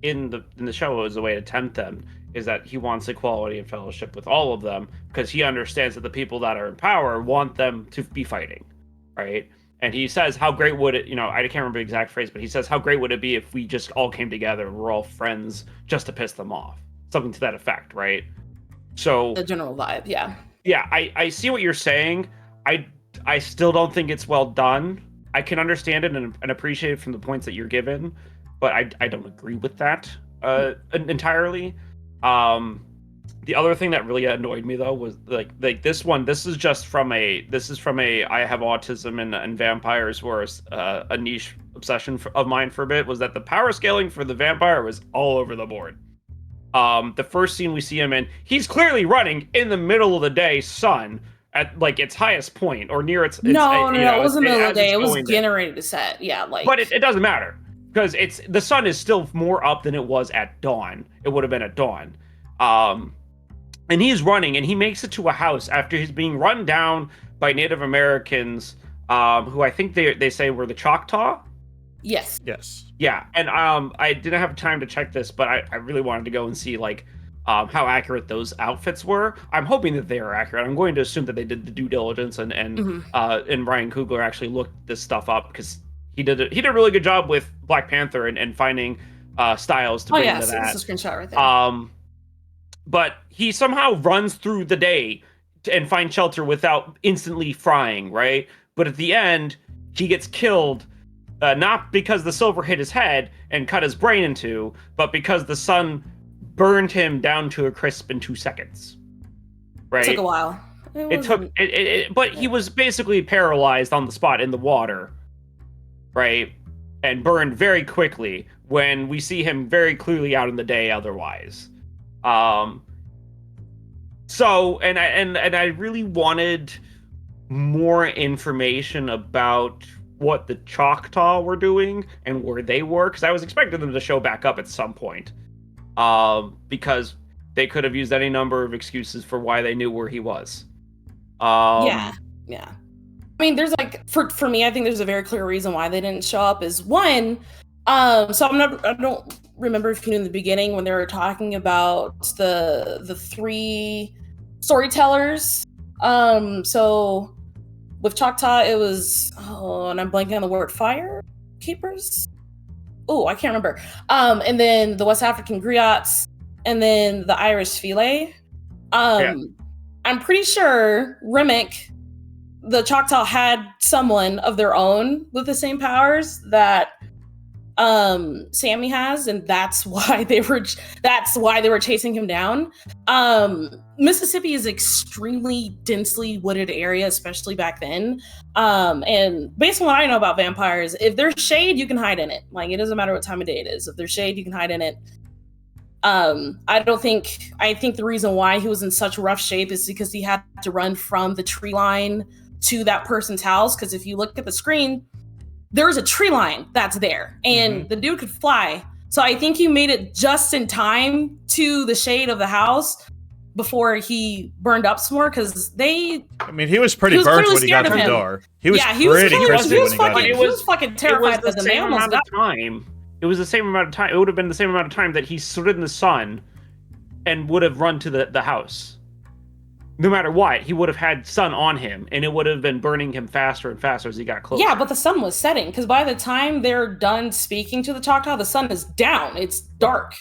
the show as a way to tempt them is that he wants equality and fellowship with all of them because he understands that the people that are in power want them to be fighting, right? And he says, how great would it, I can't remember the exact phrase, but he says, how great would it be if we just all came together and we're all friends just to piss them off? Something to that effect, right? So The general vibe, yeah. Yeah, I see what you're saying. I still don't think it's well done. I can understand it and appreciate it from the points that you're given, but I don't agree with that entirely. The other thing that really annoyed me though was like this is from a I have autism and vampires were a niche obsession of mine for a bit, was that the power scaling for the vampire was all over the board. The first scene we see him in, he's clearly running in the middle of the day sun at like its highest point or near its No, it wasn't middle of the day. It was going getting there. ready to set. Yeah, like. But it doesn't matter because the sun is still more up than it was at dawn. It would have been at dawn. And he's running, and he makes it to a house after he's being run down by Native Americans, who I think they say were the Choctaw. Yes. Yeah, and I didn't have time to check this, but I really wanted to go and see like how accurate those outfits were. I'm hoping that they are accurate. I'm going to assume that they did the due diligence and Ryan Coogler actually looked this stuff up because he did a really good job with Black Panther and finding styles to bring into that. It's a screenshot right there. But he somehow runs through the day and finds shelter without instantly frying, right? But at the end, he gets killed, not because the silver hit his head and cut his brain in two, but because the sun burned him down to a crisp in 2 seconds. Right? It took a while. But he was basically paralyzed on the spot in the water, right? And burned very quickly when we see him very clearly out in the day otherwise. So I really wanted more information about what the Choctaw were doing and where they were, because I was expecting them to show back up at some point, because they could have used any number of excuses for why they knew where he was. Yeah. mean, there's like for me, I think there's a very clear reason why they didn't show up. Is one, so I don't remember if you knew in the beginning when they were talking about the three storytellers. So with Choctaw, it was and I'm blanking on the word, fire keepers. Oh, I can't remember. And then the West African griots, and then the Irish fillet. I'm pretty sure Remick, the Choctaw, had someone of their own with the same powers that Sammy has, and that's why they were chasing him down. Mississippi is extremely densely wooded area, especially back then. And based on what I know about vampires, if there's shade, you can hide in it. Like, it doesn't matter what time of day it is. If there's shade, you can hide in it. I think the reason why he was in such rough shape is because he had to run from the tree line to that person's house. Because if you look at the screen, there's a tree line that's there, and the dude could fly. So I think he made it just in time to the shade of the house before he burned up some more, because he was pretty burnt when he got to the door. He was fucking terrified that the almost got time. It was the same amount of time. It would have been the same amount of time that he stood in the sun and would have run to the house. No matter what, he would have had sun on him, and it would have been burning him faster and faster as he got closer. Yeah, but the sun was setting, because by the time they're done speaking to the Choctaw, the sun is down. It's dark.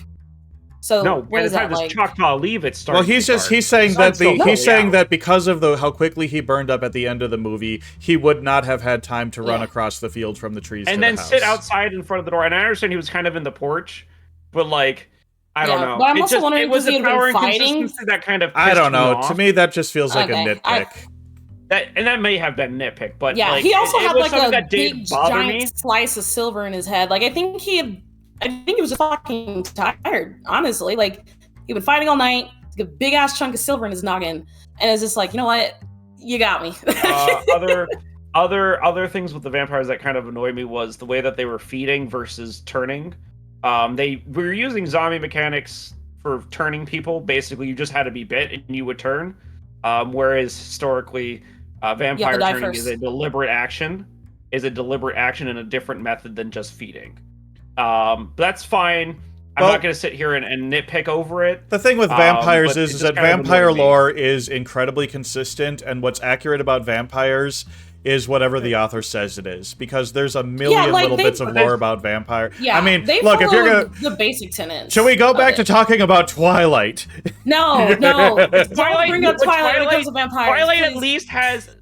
So no, by the time the Choctaw leave, it starts. Well, he's saying that because of how quickly he burned up at the end of the movie, he would not have had time to run across the field from the trees and to then the house. Sit outside in front of the door. And I understand he was kind of in the porch, but like, I don't know. But I'm also wondering, it was the power and fighting that kind of. I don't know. To me, that just feels like a nitpick. That may have been nitpick, but yeah, like, he also had like a big giant slice of silver in his head. Like, I think he was just fucking tired, honestly. Like, he'd been fighting all night, a big ass chunk of silver in his noggin, and it's just like, you know what, you got me. Other things with the vampires that kind of annoyed me was the way that they were feeding versus turning. They were using zombie mechanics for turning people. Basically, you just had to be bit and you would turn. Whereas historically, vampire turning is a deliberate action. In a different method than just feeding. That's fine. I'm not going to sit here and nitpick over it. The thing with vampires is that vampire lore is incredibly consistent, and what's accurate about vampires is whatever the author says it is, because there's a million little bits of lore about vampire. Yeah, I mean, they look, if you're gonna the basic tenets. Shall we go back to talking about Twilight? No. Don't bring up Twilight when it comes to vampires. Twilight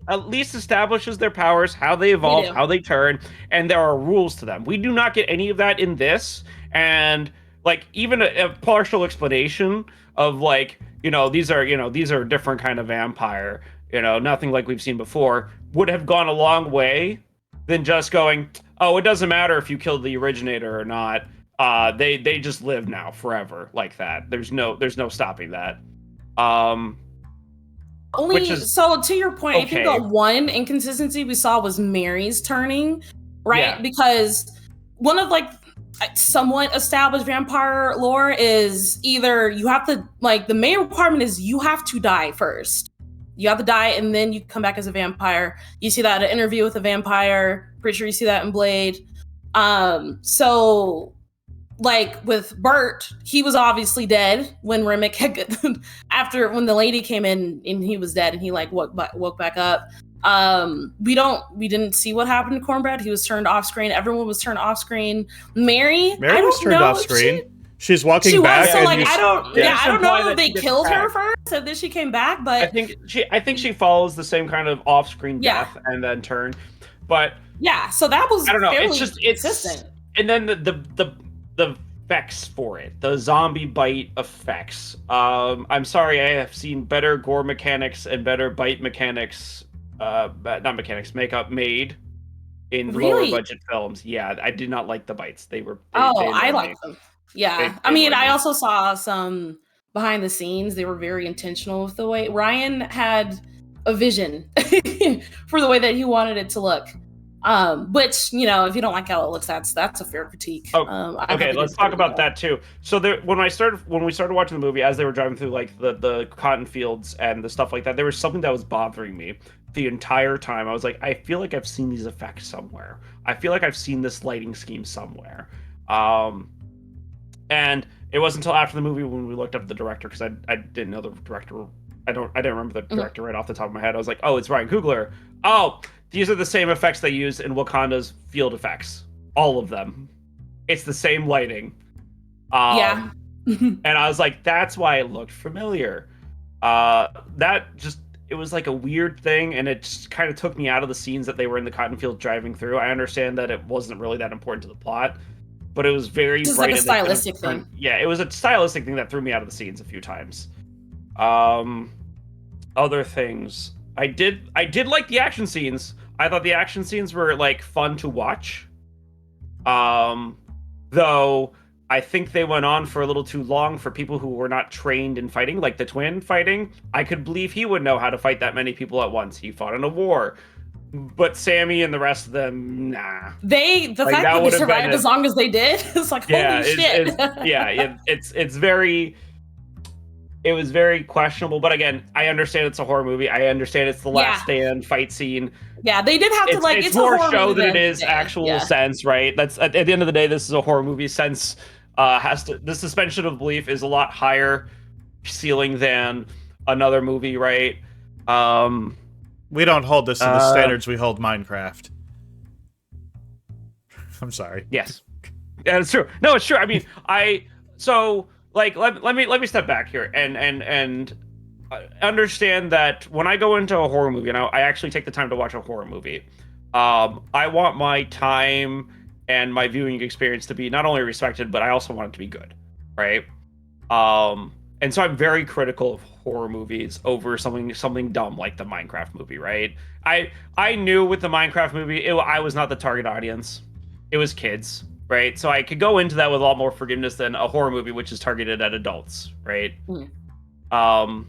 at least establishes their powers, how they evolve, how they turn, and there are rules to them. We do not get any of that in this, and like even a partial explanation of like, these are different kind of vampire. Nothing like we've seen before, would have gone a long way than just going, oh, it doesn't matter if you killed the originator or not. They just live now forever like that. There's no stopping that. So to your point, I think the one inconsistency we saw was Mary's turning, right? Yeah. Because one of like somewhat established vampire lore is either you have to, like, the main requirement is you have to die first. You have to die, and then you come back as a vampire. You see that in an interview with a vampire. Pretty sure you see that in Blade. So, like, with Bert, he was obviously dead when Remick had, when the lady came in and he was dead, and he, like, woke back up. We didn't see what happened to Cornbread. He was turned off screen. Everyone was turned off screen. Mary was turned off screen. She's walking back. So, like, I don't know if they killed her first and then she came back, but I think she follows the same kind of off-screen death and then turn. But yeah, so that was, I don't know. it's consistent. And then the effects for it, the zombie bite effects. I'm sorry, I have seen better gore mechanics and better bite mechanics. Makeup made in lower budget films. Yeah, I did not like the bites. I like them. Yeah, I also saw some behind the scenes. They were very intentional with the way Ryan had a vision for the way that he wanted it to look. Which, if you don't like how it looks, that's a fair critique. Okay, let's talk about that too. So when we started watching the movie, as they were driving through like the cotton fields and the stuff like that, there was something that was bothering me. the entire time. I was like, I feel like I've seen these effects somewhere. I feel like I've seen this lighting scheme somewhere. And it wasn't until after the movie when we looked up the director, because I didn't know the director. I didn't remember the director right off the top of my head. I was like, oh, it's Ryan Coogler. Oh, these are the same effects they use in Wakanda's field effects. All of them. It's the same lighting. Yeah. And I was like, that's why it looked familiar. It was like a weird thing, and it just kind of took me out of the scenes that they were in the cotton field driving through. I understand that it wasn't really that important to the plot, but it was very just bright. like a stylistic thing. Yeah, it was a stylistic thing that threw me out of the scenes a few times. Other things. I did like the action scenes. I thought the action scenes were like fun to watch. Though I think they went on for a little too long for people who were not trained in fighting, like the twin fighting. I could believe he would know how to fight that many people at once. He fought in a war. But Sammy and the rest of them, nah. The fact that they survived as long as they did, it's like, holy shit. It was very questionable. But again, I understand it's a horror movie. I understand it's the last stand fight scene. Yeah, they did have to like. It's more show than it is actual sense, right? That's at the end of the day, this is a horror movie. Sense the suspension of belief is a lot higher ceiling than another movie, right? We don't hold this to the standards we hold Minecraft. I'm sorry. Yes, yeah, it's true. No, it's true. I mean, let me step back here and understand that when I go into a horror movie, and I actually take the time to watch a horror movie, I want my time and my viewing experience to be not only respected, but I also want it to be good, right? And so I'm very critical of horror movies over something dumb like the Minecraft movie, right? I knew with the Minecraft movie, I was not the target audience. It was kids, right? So I could go into that with a lot more forgiveness than a horror movie, which is targeted at adults, right? And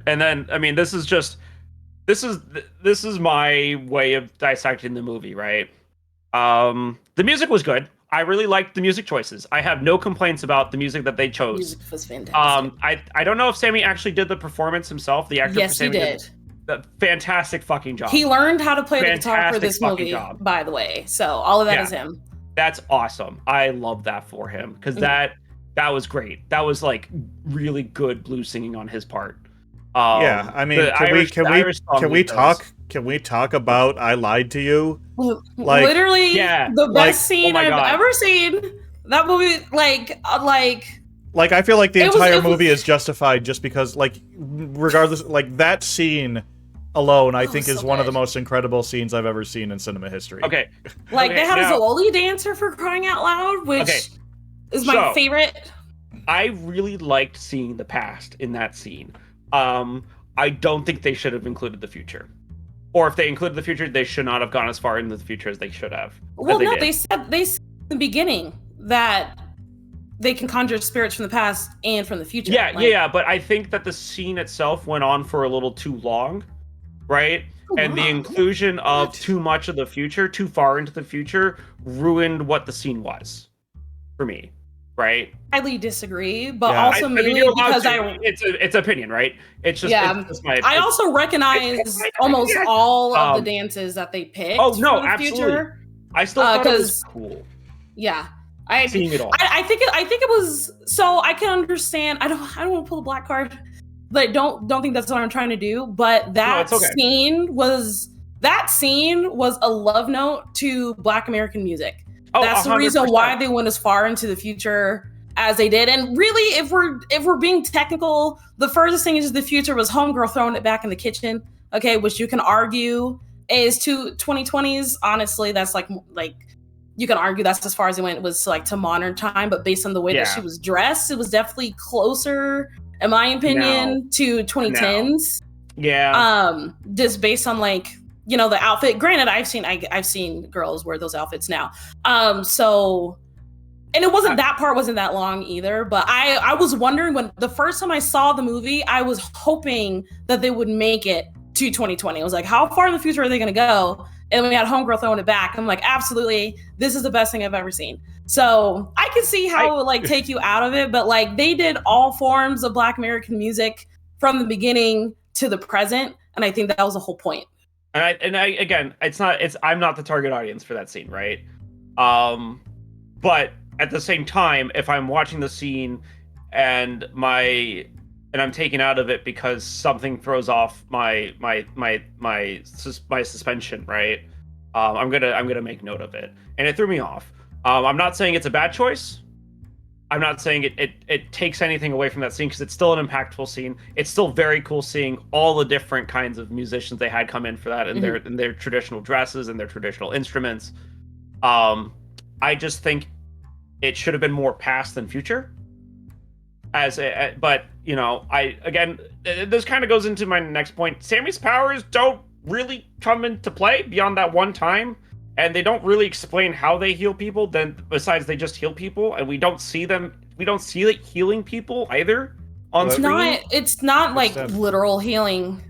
then, I mean, this is my way of dissecting the movie, right? The music was good. I really liked the music choices. I have no complaints about the music that they chose. Music was fantastic. I don't know if Sammy actually did the performance himself. The actor yes, for Sammy he did. A fantastic fucking job. He learned how to play the guitar for this movie, by the way. So all of that is him. That's awesome. I love that for him because that was great. That was like really good blues singing on his part. Yeah, I mean, can we talk about I Lied to You? Like, literally, the best scene I've ever seen. That movie, like I feel like the entire movie is justified just because, like, regardless, like that scene alone, I think is one of the most incredible scenes I've ever seen in cinema history. Okay, like they had a Zololi dancer for crying out loud, which is my favorite. I really liked seeing the past in that scene. I don't think they should have included the future. Or if they included the future, they should not have gone as far into the future as they should have. Well, no, they said in the beginning that they can conjure spirits from the past and from the future. Yeah, but I think that the scene itself went on for a little too long, right? And the inclusion of too much of the future, too far into the future, ruined what the scene was for me. Right? I highly disagree, but also mainly because it's opinion, right? It's just I also recognize almost all of the dances that they picked. Oh no, for the absolutely. Future. I still thought it was cool. Yeah, seeing it all. I think it was. So I can understand. I don't want to pull the black card. Like don't think that's what I'm trying to do. But that scene was a love note to Black American music. Oh, that's 100%. The reason why they went as far into the future as they did. And really, if we're being technical, the furthest thing into the future was Homegirl throwing it back in the kitchen. Okay, which you can argue is to 2020s. Honestly, that's like you can argue that's as far as it went. It was to modern time, but based on the way that she was dressed, it was definitely closer, in my opinion, to 2010s. Yeah. Just based on the outfit. Granted, I've seen girls wear those outfits now. So, and it wasn't that part wasn't that long either. But I was wondering when the first time I saw the movie, I was hoping that they would make it to 2020. I was like, how far in the future are they going to go? And we had Homegirl throwing it back. I'm like, absolutely, this is the best thing I've ever seen. So I can see how it would take you out of it, but they did all forms of Black American music from the beginning to the present. And I think that was the whole point. And I again, I'm not the target audience for that scene, right? But at the same time, if I'm watching the scene and I'm taken out of it because something throws off my suspension, right? I'm gonna make note of it, and it threw me off. I'm not saying it's a bad choice. I'm not saying it takes anything away from that scene, because it's still an impactful scene. It's still very cool seeing all the different kinds of musicians they had come in for that, and their traditional dresses and their traditional instruments. I just think it should have been more past than future. But you know, this kind of goes into my next point. Sammy's powers don't really come into play beyond that one time. And they don't really explain how they heal people, then besides they just heal people, and we don't see like healing people either on screen. It's not like literal healing.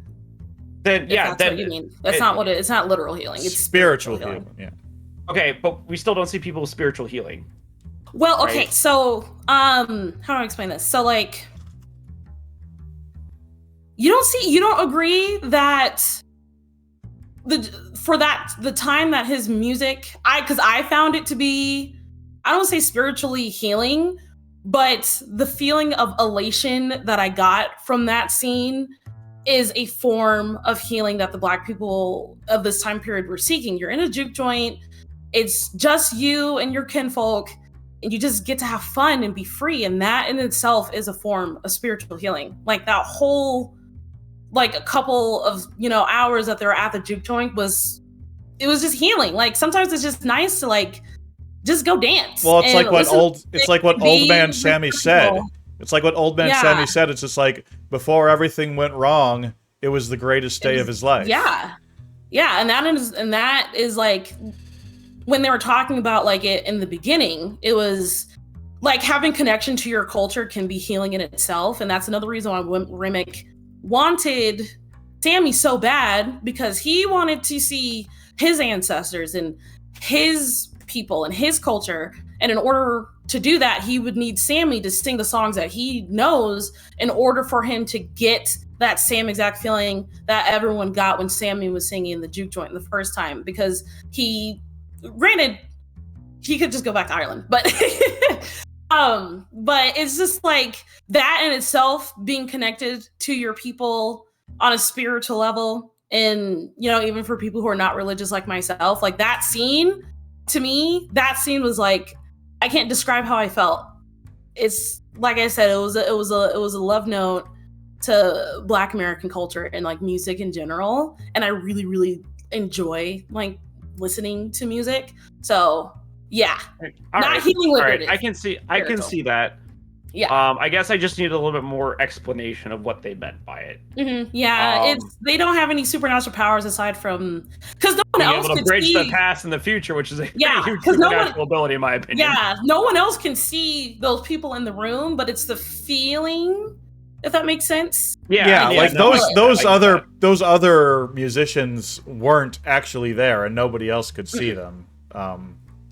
Then yeah, that's what you mean. That's not what it's not literal healing. It's spiritual healing. Yeah. Okay, but we still don't see people with spiritual healing. Well, okay, right? So how do I explain this? So like you don't agree that the time that his music, because I found it to be, I don't say spiritually healing, but the feeling of elation that I got from that scene is a form of healing that the Black people of this time period were seeking. You're in a juke joint, it's just you and your kinfolk, and you just get to have fun and be free, and that in itself is a form of spiritual healing. Like that whole, like a couple of hours that they're at the juke joint was just healing. Like sometimes it's just nice to like just go dance. Well, it's like what old man Sammy said. It's like what old man Sammy said. It's just like before everything went wrong, it was the greatest day of his life. Yeah, and that is like when they were talking about like it in the beginning. It was like having connection to your culture can be healing in itself, and that's another reason why Remick wanted Sammy so bad, because he wanted to see his ancestors and his people and his culture, and in order to do that he would need Sammy to sing the songs that he knows in order for him to get that same exact feeling that everyone got when Sammy was singing in the juke joint the first time. Because granted he could just go back to Ireland, but but it's just like that in itself, being connected to your people on a spiritual level, and even for people who are not religious like myself, like that scene, to me, that scene was like, I can't describe how I felt. It's like I said, it was a love note to Black American culture and like music in general, and I really, really enjoy like listening to music. So yeah, healing liberated. I can see that. Yeah. I guess I just need a little bit more explanation of what they meant by it. Mm-hmm. Yeah, they don't have any supernatural powers aside from, because no one else can bridge the past and the future, which is a huge supernatural ability in my opinion. Yeah, no one else can see those people in the room, but it's the feeling, if that makes sense. Those other musicians weren't actually there, and nobody else could see them.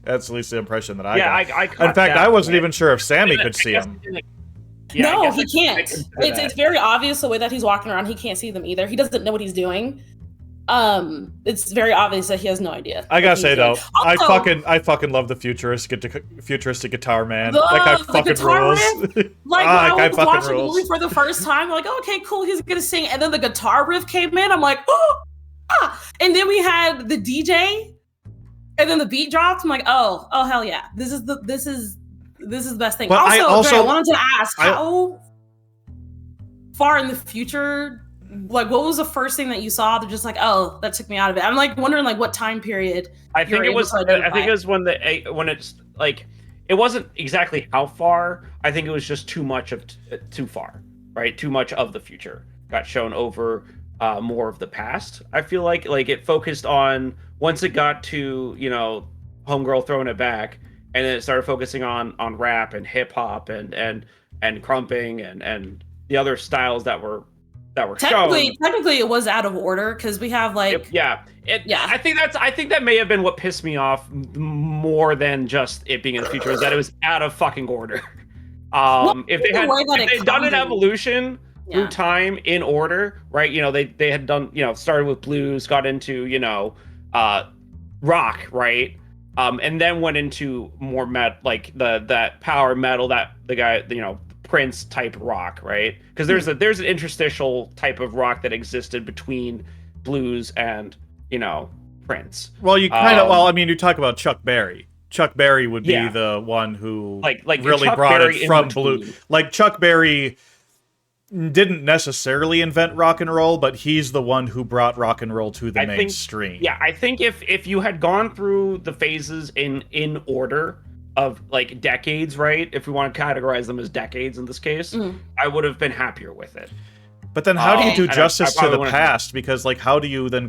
That's at least the impression that I got. In fact, I wasn't even sure if Sammy could see him. No, he can't. It's very obvious the way that he's walking around. He can't see them either. He doesn't know what he's doing. It's very obvious that he has no idea. I gotta say though, also, I fucking love the futuristic guitar man. That guy fucking rules. Like when I was watching the movie for the first time, I'm like, oh, okay, cool, he's gonna sing, and then the guitar riff came in. I'm like, and then we had the DJ. And then the beat dropped. I'm like, oh hell yeah! This is the best thing. But I wanted to ask, how far in the future, like, what was the first thing that you saw that just like, oh, that took me out of it? I'm like wondering like what time period. I think it was when it's like, it wasn't exactly how far. I think it was just too much of too far, right? Too much of the future got shown over more of the past. I feel like it focused on, once it got to homegirl throwing it back, and then it started focusing on rap and hip hop and crumping and the other styles that were shown. Technically it was out of order, because we have like I think that may have been what pissed me off more than just it being in the future, is that it was out of fucking order. If they'd done an evolution through time in order, right? You know, they had done, you know, started with blues, got into, you know, rock, right? And then went into more like that power metal, that the guy, you know, Prince type rock, right? Because there's an interstitial type of rock that existed between blues and, you know, Prince. Well, you kind of I mean, you talk about Chuck Berry. Chuck Berry would be the one who like really Chuck brought Berry it from blues. Like Chuck Berry didn't necessarily invent rock and roll, but he's the one who brought rock and roll to the mainstream. I think if you had gone through the phases in order of like decades, right? If we want to categorize them as decades in this case, I would have been happier with it. But then how do you do justice to the past? Because like, how do you then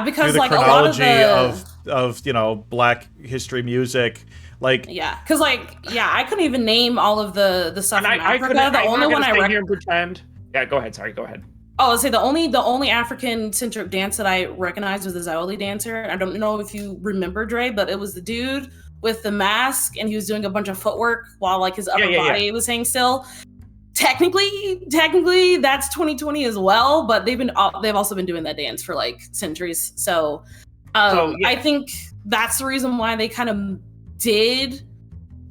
because the like chronology a lot of you know, Black history music, like because I couldn't even name all of the stuff in Africa. The only one I pretend. Yeah, go ahead. Sorry, go ahead. Oh, I'll say the only African-centric dance that I recognized was the Zaioli dancer. I don't know if you remember, Dre, but it was the dude with the mask, and he was doing a bunch of footwork while like his upper body was hanging still. Technically, that's 2020 as well, but they've also been doing that dance for like centuries. So, I think that's the reason why they kind of did.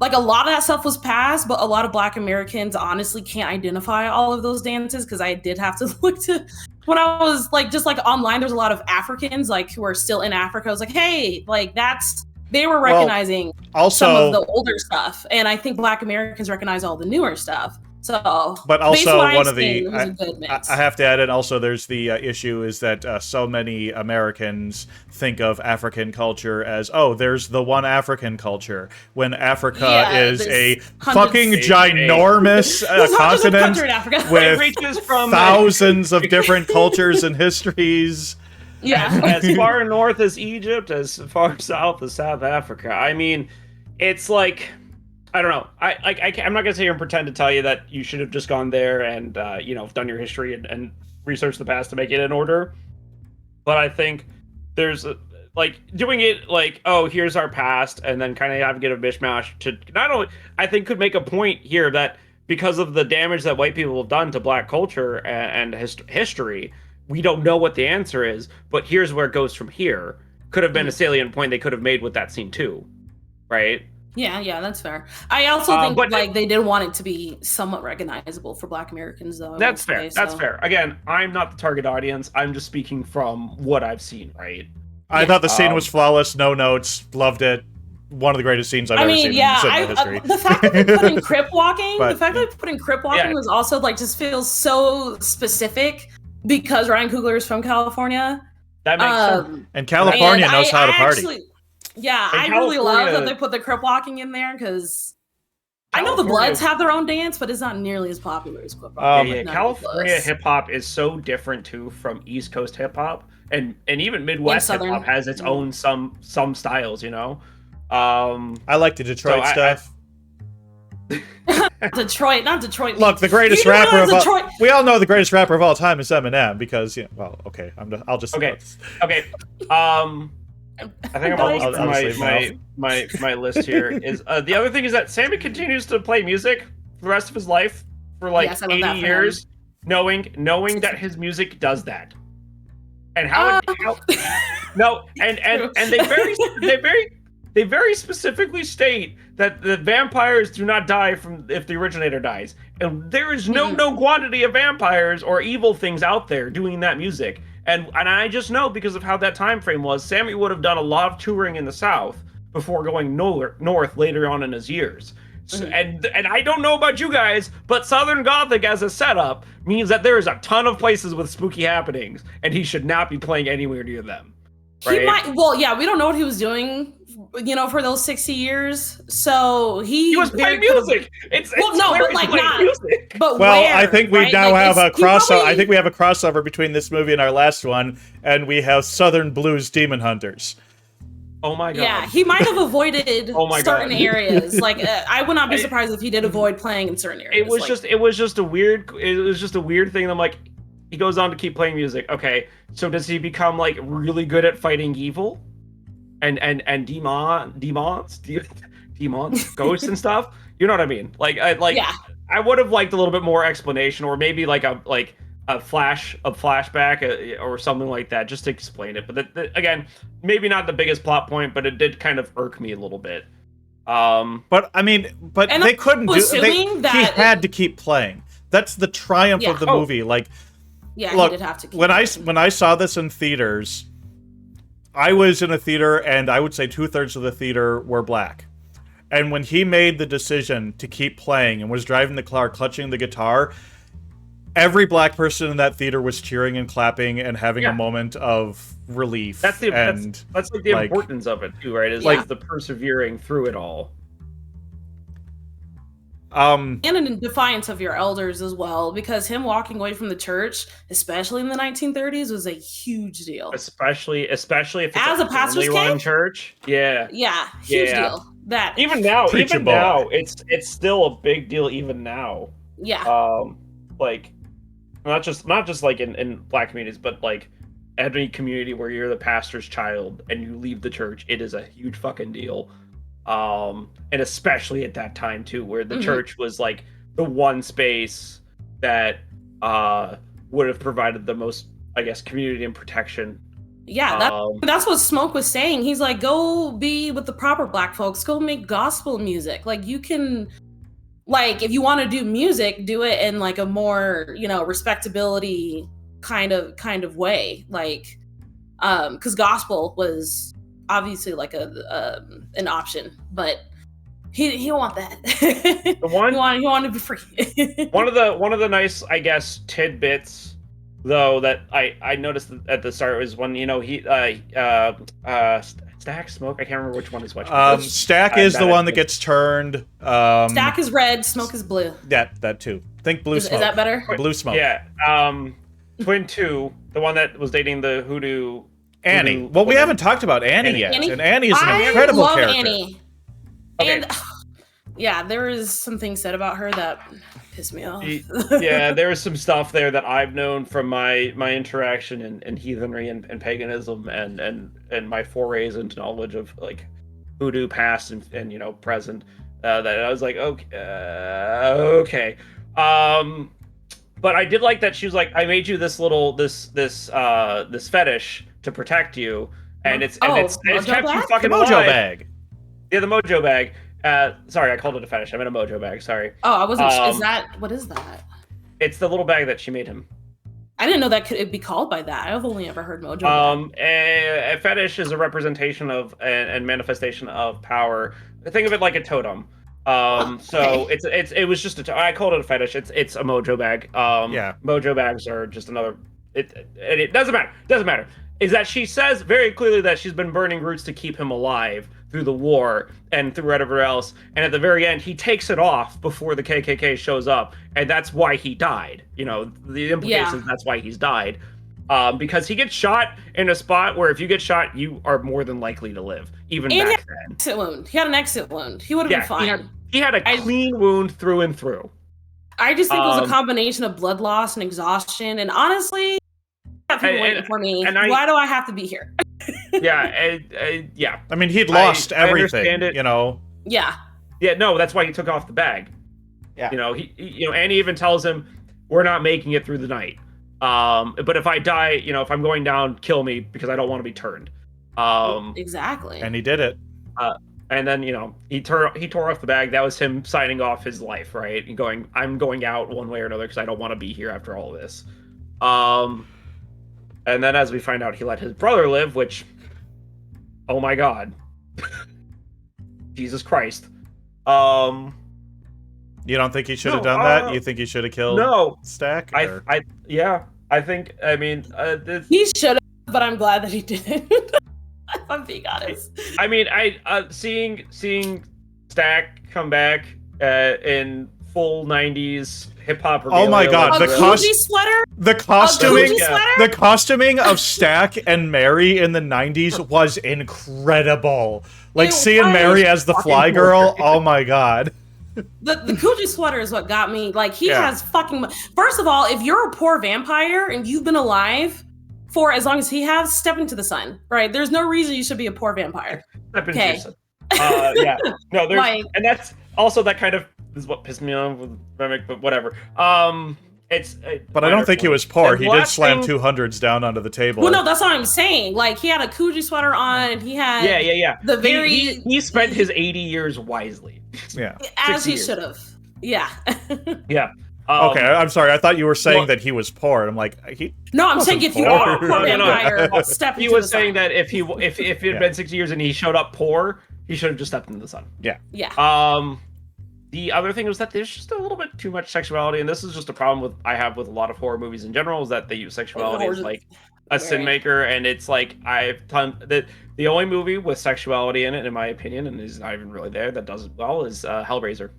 Like, a lot of that stuff was passed, but a lot of Black Americans honestly can't identify all of those dances, because I did have to look to, when I was like, just like online, there's a lot of Africans like who are still in Africa. I was like, hey, like they were recognizing some of the older stuff. And I think Black Americans recognize all the newer stuff. So, but also one of the, I have to add it. Also, there's the issue is that so many Americans think of African culture as, oh, there's the one African culture, when Africa is a fucking ginormous continent with thousands of different cultures and histories. Yeah, as far north as Egypt, as far south as South Africa. I mean, it's like, I don't know. I'm not gonna sit here and pretend to tell you that you should have just gone there and you know, done your history and researched the past to make it in order. But I think there's like doing it like, oh, here's our past, and then kind of having it a mishmash to not only, I think, could make a point here that because of the damage that white people have done to Black culture and history, we don't know what the answer is. But here's where it goes from here. Could have been a salient point they could have made with that scene too, right? Yeah, that's fair. I also think like they did want it to be somewhat recognizable for Black Americans, though. That's fair. That's fair. Again, I'm not the target audience. I'm just speaking from what I've seen, right? I thought the scene was flawless. No notes. Loved it. One of the greatest scenes I've ever seen in history. The fact that they put in crip walking, was also like just feels so specific because Ryan Coogler is from California. That makes sense. And California knows how to party. I really love that they put the crip walking in there, because I know the Bloods have their own dance, but it's not nearly as popular as crip walking. California hip hop is so different too from East Coast hip hop, and even Midwest hip hop has its own some styles, you know. I like the Detroit stuff. Not Detroit. Look, the greatest rapper of all. We all know the greatest rapper of all time is Eminem, because okay, I'll just okay. I think my list here is the other thing is that Sammy continues to play music for the rest of his life for like 80 years, knowing that his music does that, and they very specifically state that the vampires do not die if the originator dies, and there is no quantity of vampires or evil things out there doing that music. And I just know, because of how that time frame was, Sammy would have done a lot of touring in the South before going north later on in his years. So, and I don't know about you guys, but Southern Gothic as a setup means that there is a ton of places with spooky happenings, and he should not be playing anywhere near them. Right? We don't know what he was doing, you know, for those 60 years. So he was playing music. I think we now have a crossover. I think we have a crossover between this movie and our last one, and we have Southern Blues Demon Hunters. Oh my god! Yeah, he might have avoided certain areas. Like, I would not be surprised if he did avoid playing in certain areas. It was just a weird thing. I'm like, he goes on to keep playing music. Okay, so does he become like really good at fighting evil, and demons, ghosts and stuff? You know what I mean? I would have liked a little bit more explanation, or maybe like a flashback or something like that, just to explain it. But again, maybe not the biggest plot point, but it did kind of irk me a little bit. But I mean, And they couldn't do. assuming that he had to keep playing. That's the triumph of the movie. Like, yeah, look, he did have to. When I saw this in theaters, I was in a theater, and I would say 2/3 of the theater were black. And when he made the decision to keep playing and was driving the car, clutching the guitar, every black person in that theater was cheering and clapping and having a moment of relief. That's like the importance of it too, right? Is like the persevering through it all. And in defiance of your elders as well, because him walking away from the church, especially in the 1930s, was a huge deal. Especially if it's as a pastor's family-run church. Yeah, huge deal. That even now, it's still a big deal even now. Yeah. Like not just like in black communities, but like any community where you're the pastor's child and you leave the church, it is a huge fucking deal. And especially at that time too, where the church was like the one space that would have provided the most, I guess, community and protection. Yeah, that's what Smoke was saying. He's like, go be with the proper black folks, go make gospel music. Like, you can, like, if you want to do music, do it in like a more, respectability kind of way. Like, because gospel was obviously like an option, but he don't want that. He wanted to be free. one of the nice, I guess, tidbits though that I noticed at the start was when Stack, Smoke, I can't remember which one is which. Stack is the one that gets turned. Stack is red, Smoke is blue. Yeah, that too. Think blue smoke. Is that better? Blue smoke. Yeah. Twin 2, the one that was dating the hoodoo Annie. Well, we haven't talked about Annie yet, and Annie is an incredible character. I love Annie. Okay. And yeah, there is some things said about her that pissed me off. Yeah, there is some stuff there that I've known from my interaction in heathenry and paganism and my forays into knowledge of like hoodoo past and present. That I was like, okay. But I did like that she was like, I made you this fetish to protect you, and it's kept you fucking alive. Mojo bag. Yeah, the mojo bag. Sorry, I called it a fetish. I meant a mojo bag. Sorry. Oh, I wasn't sure. What is that? It's the little bag that she made him. I didn't know that could be called by that. I've only ever heard mojo bag. A fetish is a representation of and manifestation of power. Think of it like a totem. So it was just I called it a fetish. It's a mojo bag. Mojo bags are just another. It doesn't matter. Doesn't matter. Is that she says very clearly that she's been burning roots to keep him alive through the war and through whatever else. And at the very end, he takes it off before the KKK shows up, and that's why he died. The implication is that's why he's died. Because he gets shot in a spot where if you get shot, you are more than likely to live. Even back then. Exit wound. He had an exit wound. He would have been fine. He had a clean wound through and through. I just think it was a combination of blood loss and exhaustion. And honestly, people waiting for me. Why do I have to be here? Yeah. I mean, he'd lost everything. I understand it. Yeah. Yeah. No, that's why he took off the bag. Yeah. Annie even tells him, "We're not making it through the night. But if I die, if I'm going down, kill me because I don't want to be turned." Exactly. And he did it. And then he tore off the bag. That was him signing off his life, right? And going, I'm going out one way or another because I don't want to be here after all of this. And then as we find out, he let his brother live, which, oh my God, Jesus Christ. You don't think he should have done that? You think he should have killed Stack? I think. I mean, he should have, but I'm glad that he didn't. If I'm being honest. I mean, seeing Stack come back in full 90s hip hop. Oh my God, the Gucci sweater. The costuming of Stack and Mary in the 90s was incredible. Like seeing Mary as the Fly Girl. Oh my God. The Gucci sweater is what got me. Like he has fucking. First of all, if you're a poor vampire and you've been alive for as long as he has, step into the sun, right? There's no reason you should be a poor vampire. Step into the sun. Yeah. No, there's, and that's also that kind of this is what pissed me off with Remick, but whatever. But I don't think he was poor. The He did last slam thing- 200s down onto the table. Well, no, that's what I'm saying. Like, he had a Coogee sweater on, and he had Yeah. the very He spent his 80 years wisely. Yeah. as 60 he years. should have. Yeah. Yeah. Okay, I'm sorry. I thought you were saying well- that he was poor. I'm like, he. No, I'm saying if you are a poor. poor No. vampire, step into He was the sun. saying that if it had been 60 years and he showed up poor, he should have just stepped into the sun. Yeah. The other thing was that there's just a little bit too much sexuality, and this is just a problem I have with a lot of horror movies in general, is that they use sexuality as like a sin maker, and it's like the only movie with sexuality in it, in my opinion, and is not even really there, that does it well is Hellraiser.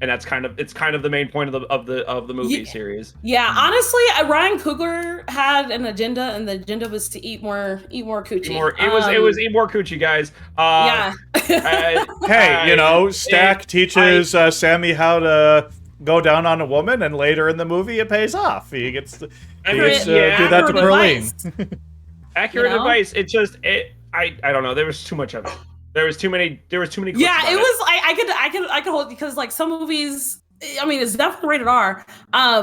And that's kind of the main point of the movie series. Yeah, honestly, Ryan Coogler had an agenda, and the agenda was to eat more coochie. It was eat more coochie, guys. Yeah. Hey, Stack teaches Sammy how to go down on a woman, and later in the movie it pays off. He gets to do that to Perline. Accurate advice. It's just I don't know. There was too much of it. There was too many. Yeah, it was. I could hold, because like some movies. I mean, it's definitely rated R.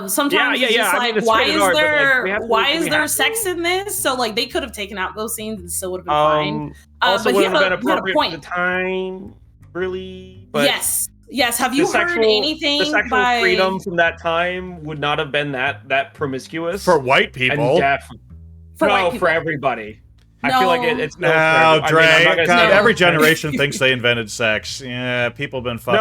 Sometimes it's just like, why is there sex in this? So like, they could have taken out those scenes and still would have been fine. Also, but would he have been had a appropriate point. for the time, really. But yes. Have you heard anything? The sexual freedom from that time would not have been that promiscuous for white people. For everybody. I feel like it's no, Dre. God, every no. generation thinks they invented sex. Yeah, people have been fucking.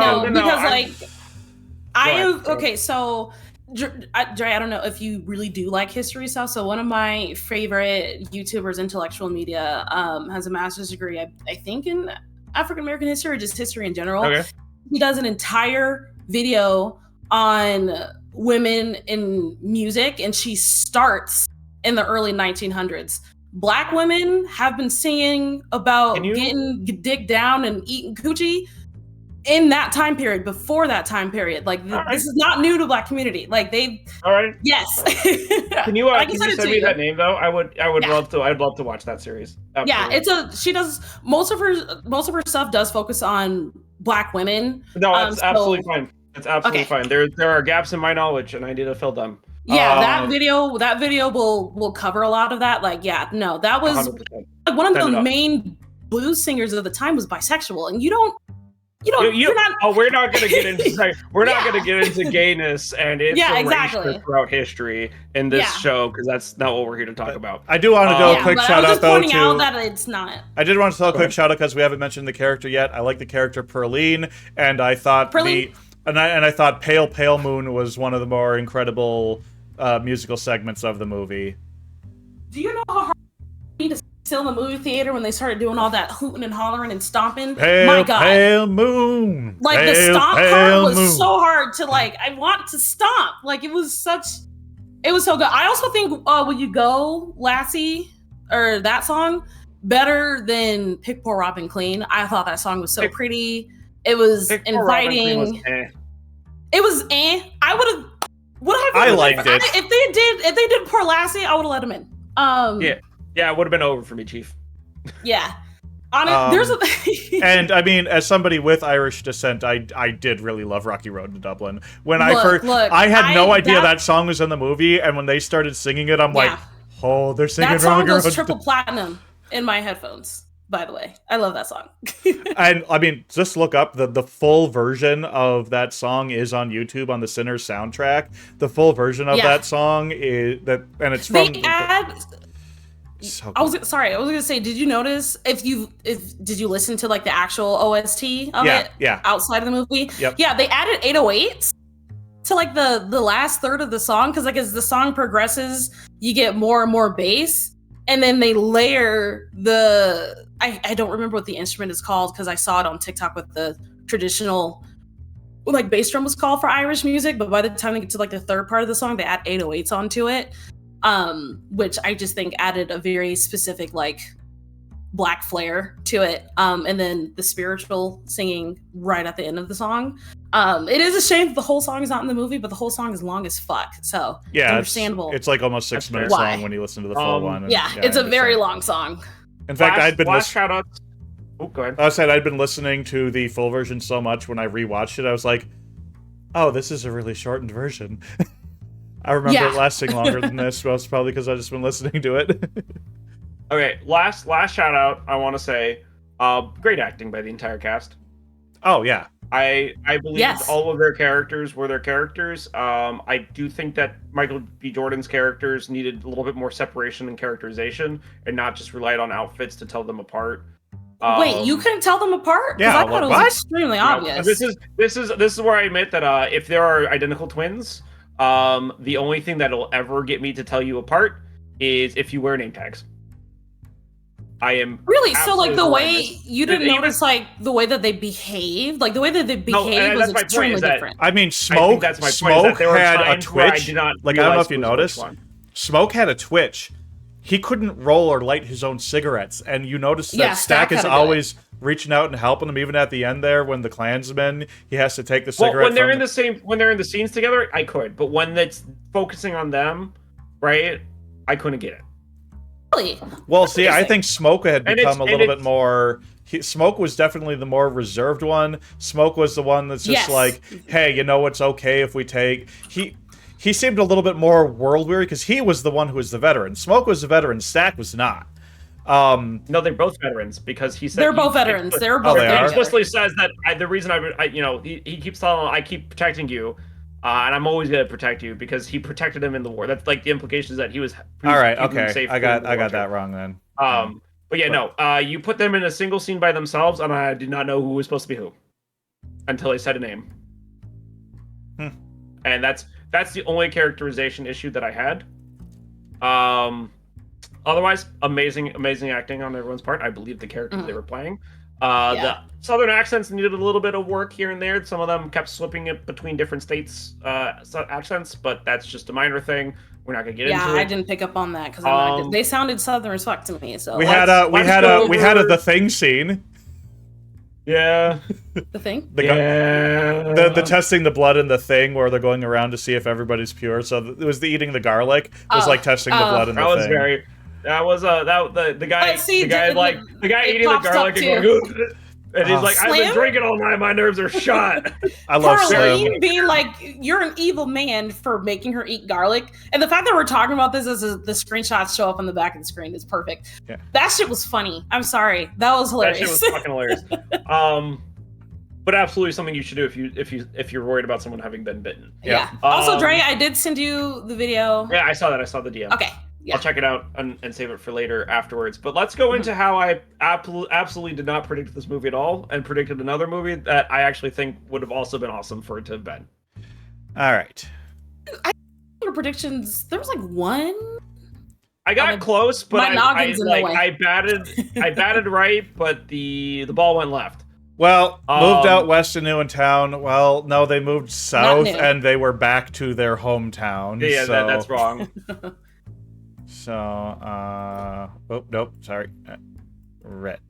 So Dre, I don't know if you really do like history stuff. So one of my favorite YouTubers, intellectual media, has a master's degree, I think, in African American history or just history in general. Okay. He does an entire video on women in music, and she starts in the early 1900s. Black women have been singing about getting dick down and eating coochie in that time period, before that time period. Like, this is not new to Black community. Like, all right. Yes. Can you send me that name though? I'd love to watch that series. Absolutely. Yeah, she does most of her stuff does focus on Black women. No, it's absolutely fine. It's absolutely fine. There are gaps in my knowledge, and I need to fill them. Yeah, that video will cover a lot of that. Like, that was 100%. One of the main blues singers of the time was bisexual, and we're not going to get into gayness and its erasure throughout history in this show, because that's not what we're here to talk about. I do want to go a quick shout out though to. Out that it's not. I did want to tell a quick shout out because we haven't mentioned the character yet. I like the character Perline, and I thought I thought Pale Pale Moon was one of the more incredible musical segments of the movie. Do you know how hard it is to still in the movie theater when they started doing all that hooting and hollering and stomping? My God. Pale Moon. Like, the stomp part was so hard to, like, I want to stomp. Like, it was so good. I also think Will You Go, Lassie, or that song, better than Pick Poor Robin Clean. I thought that song was so pretty. It was inviting. It was I would have. I liked it. If they did Poor Lassie, I would have let him in. Yeah, it would have been over for me, Chief. Yeah. And I mean, as somebody with Irish descent, I did really love Rocky Road to Dublin. When I had no idea that song was in the movie, and when they started singing it, I'm like, oh, they're singing that song Rocky Road. Goes triple platinum in my headphones. By the way, I love that song. And I mean, just look up the full version of that song is on YouTube on the Sinners soundtrack. The full version of that song is that, and it's from. I was gonna say, did you notice did you listen to like the actual OST of it? Yeah. Outside of the movie? Yep. Yeah, they added 808s to like the last third of the song, because like as the song progresses, you get more and more bass, and then they layer I don't remember what the instrument is called, because I saw it on TikTok with the traditional like bass drum was called for Irish music, but by the time they get to like the third part of the song, they add 808s onto it. Which I just think added a very specific like Black flair to it. And then the spiritual singing right at the end of the song. It is a shame that the whole song is not in the movie, but the whole song is long as fuck. So yeah, understandable. It's like almost 6 minutes long when you listen to the full one. It's a very long song. In fact, I'd been last shout outs. Oh, go ahead. I said I'd been listening to the full version so much when I rewatched it, I was like, oh, this is a really shortened version. I remember it lasting longer than this. Well, it's probably because I've just been listening to it. Okay, last shout out. I want to say, great acting by the entire cast. Oh yeah, I believe all of their characters were their characters. I do think that Michael B. Jordan's characters needed a little bit more separation and characterization, and not just relied on outfits to tell them apart. Wait, you couldn't tell them apart? Yeah, I thought it was extremely obvious. This is where I admit that if there are identical twins, the only thing that'll ever get me to tell you apart is if you wear name tags. I am really so like the way you didn't notice like the way that they behaved, like the way that they behaved was extremely different. I mean, Smoke had a twitch. Like I don't know if you noticed, Smoke had a twitch. He couldn't roll or light his own cigarettes, and you notice that Stack is always reaching out and helping him. Even at the end there, when the Klansman, he has to take the cigarette. When they're in the scenes together, I could, but when it's focusing on them, right, I couldn't get it. Really? Well, see, I think Smoke had become a little bit more. Smoke was definitely the more reserved one. Smoke was the one that's just like, hey, you know, it's okay if we take. He seemed a little bit more world weary because he was the one who was the veteran. Smoke was the veteran. Stack was not. No, they're both veterans because he said they're both veterans. They're both. He explicitly says that the reason he keeps telling him, I keep protecting you. And I'm always gonna protect you because he protected him in the war. That's like the implication is that he was. All right, okay, I got that wrong then. But yeah, no. You put them in a single scene by themselves, and I did not know who was supposed to be who until they said a name. And that's the only characterization issue that I had. Otherwise, amazing acting on everyone's part. I believe the characters they were playing. The southern accents needed a little bit of work here and there. Some of them kept slipping it between different states accents, but that's just a minor thing. We're not gonna get into it. Yeah, I didn't pick up on that because they sounded southern as fuck to me. So we had a the thing scene. Yeah. The thing? The testing the blood in the thing where they're going around to see if everybody's pure. So it was the eating the garlic. It was like testing the blood in the thing. That was the guy eating the garlic and going, and he's like, I've been drinking all night, my nerves are shot. I love Slim being like, you're an evil man for making her eat garlic. And the fact that we're talking about this as the screenshots show up on the back of the screen is perfect. Yeah. That shit was funny. I'm sorry. That was hilarious. That shit was fucking hilarious. But absolutely something you should do if you're worried about someone having been bitten. Yeah. Also, Dre, I did send you the video. Yeah, I saw that. I saw the DM. Okay. Yeah. I'll check it out and save it for later afterwards. But let's go into how I absolutely did not predict this movie at all and predicted another movie that I actually think would have also been awesome for it to have been. All right. I think predictions, there was like one. I got close, but I batted right, but the ball went left. Well, moved out west to New in Town. Well, no, they moved south and they were back to their hometown. Yeah, so. That's wrong. So, oh, nope, sorry. Red.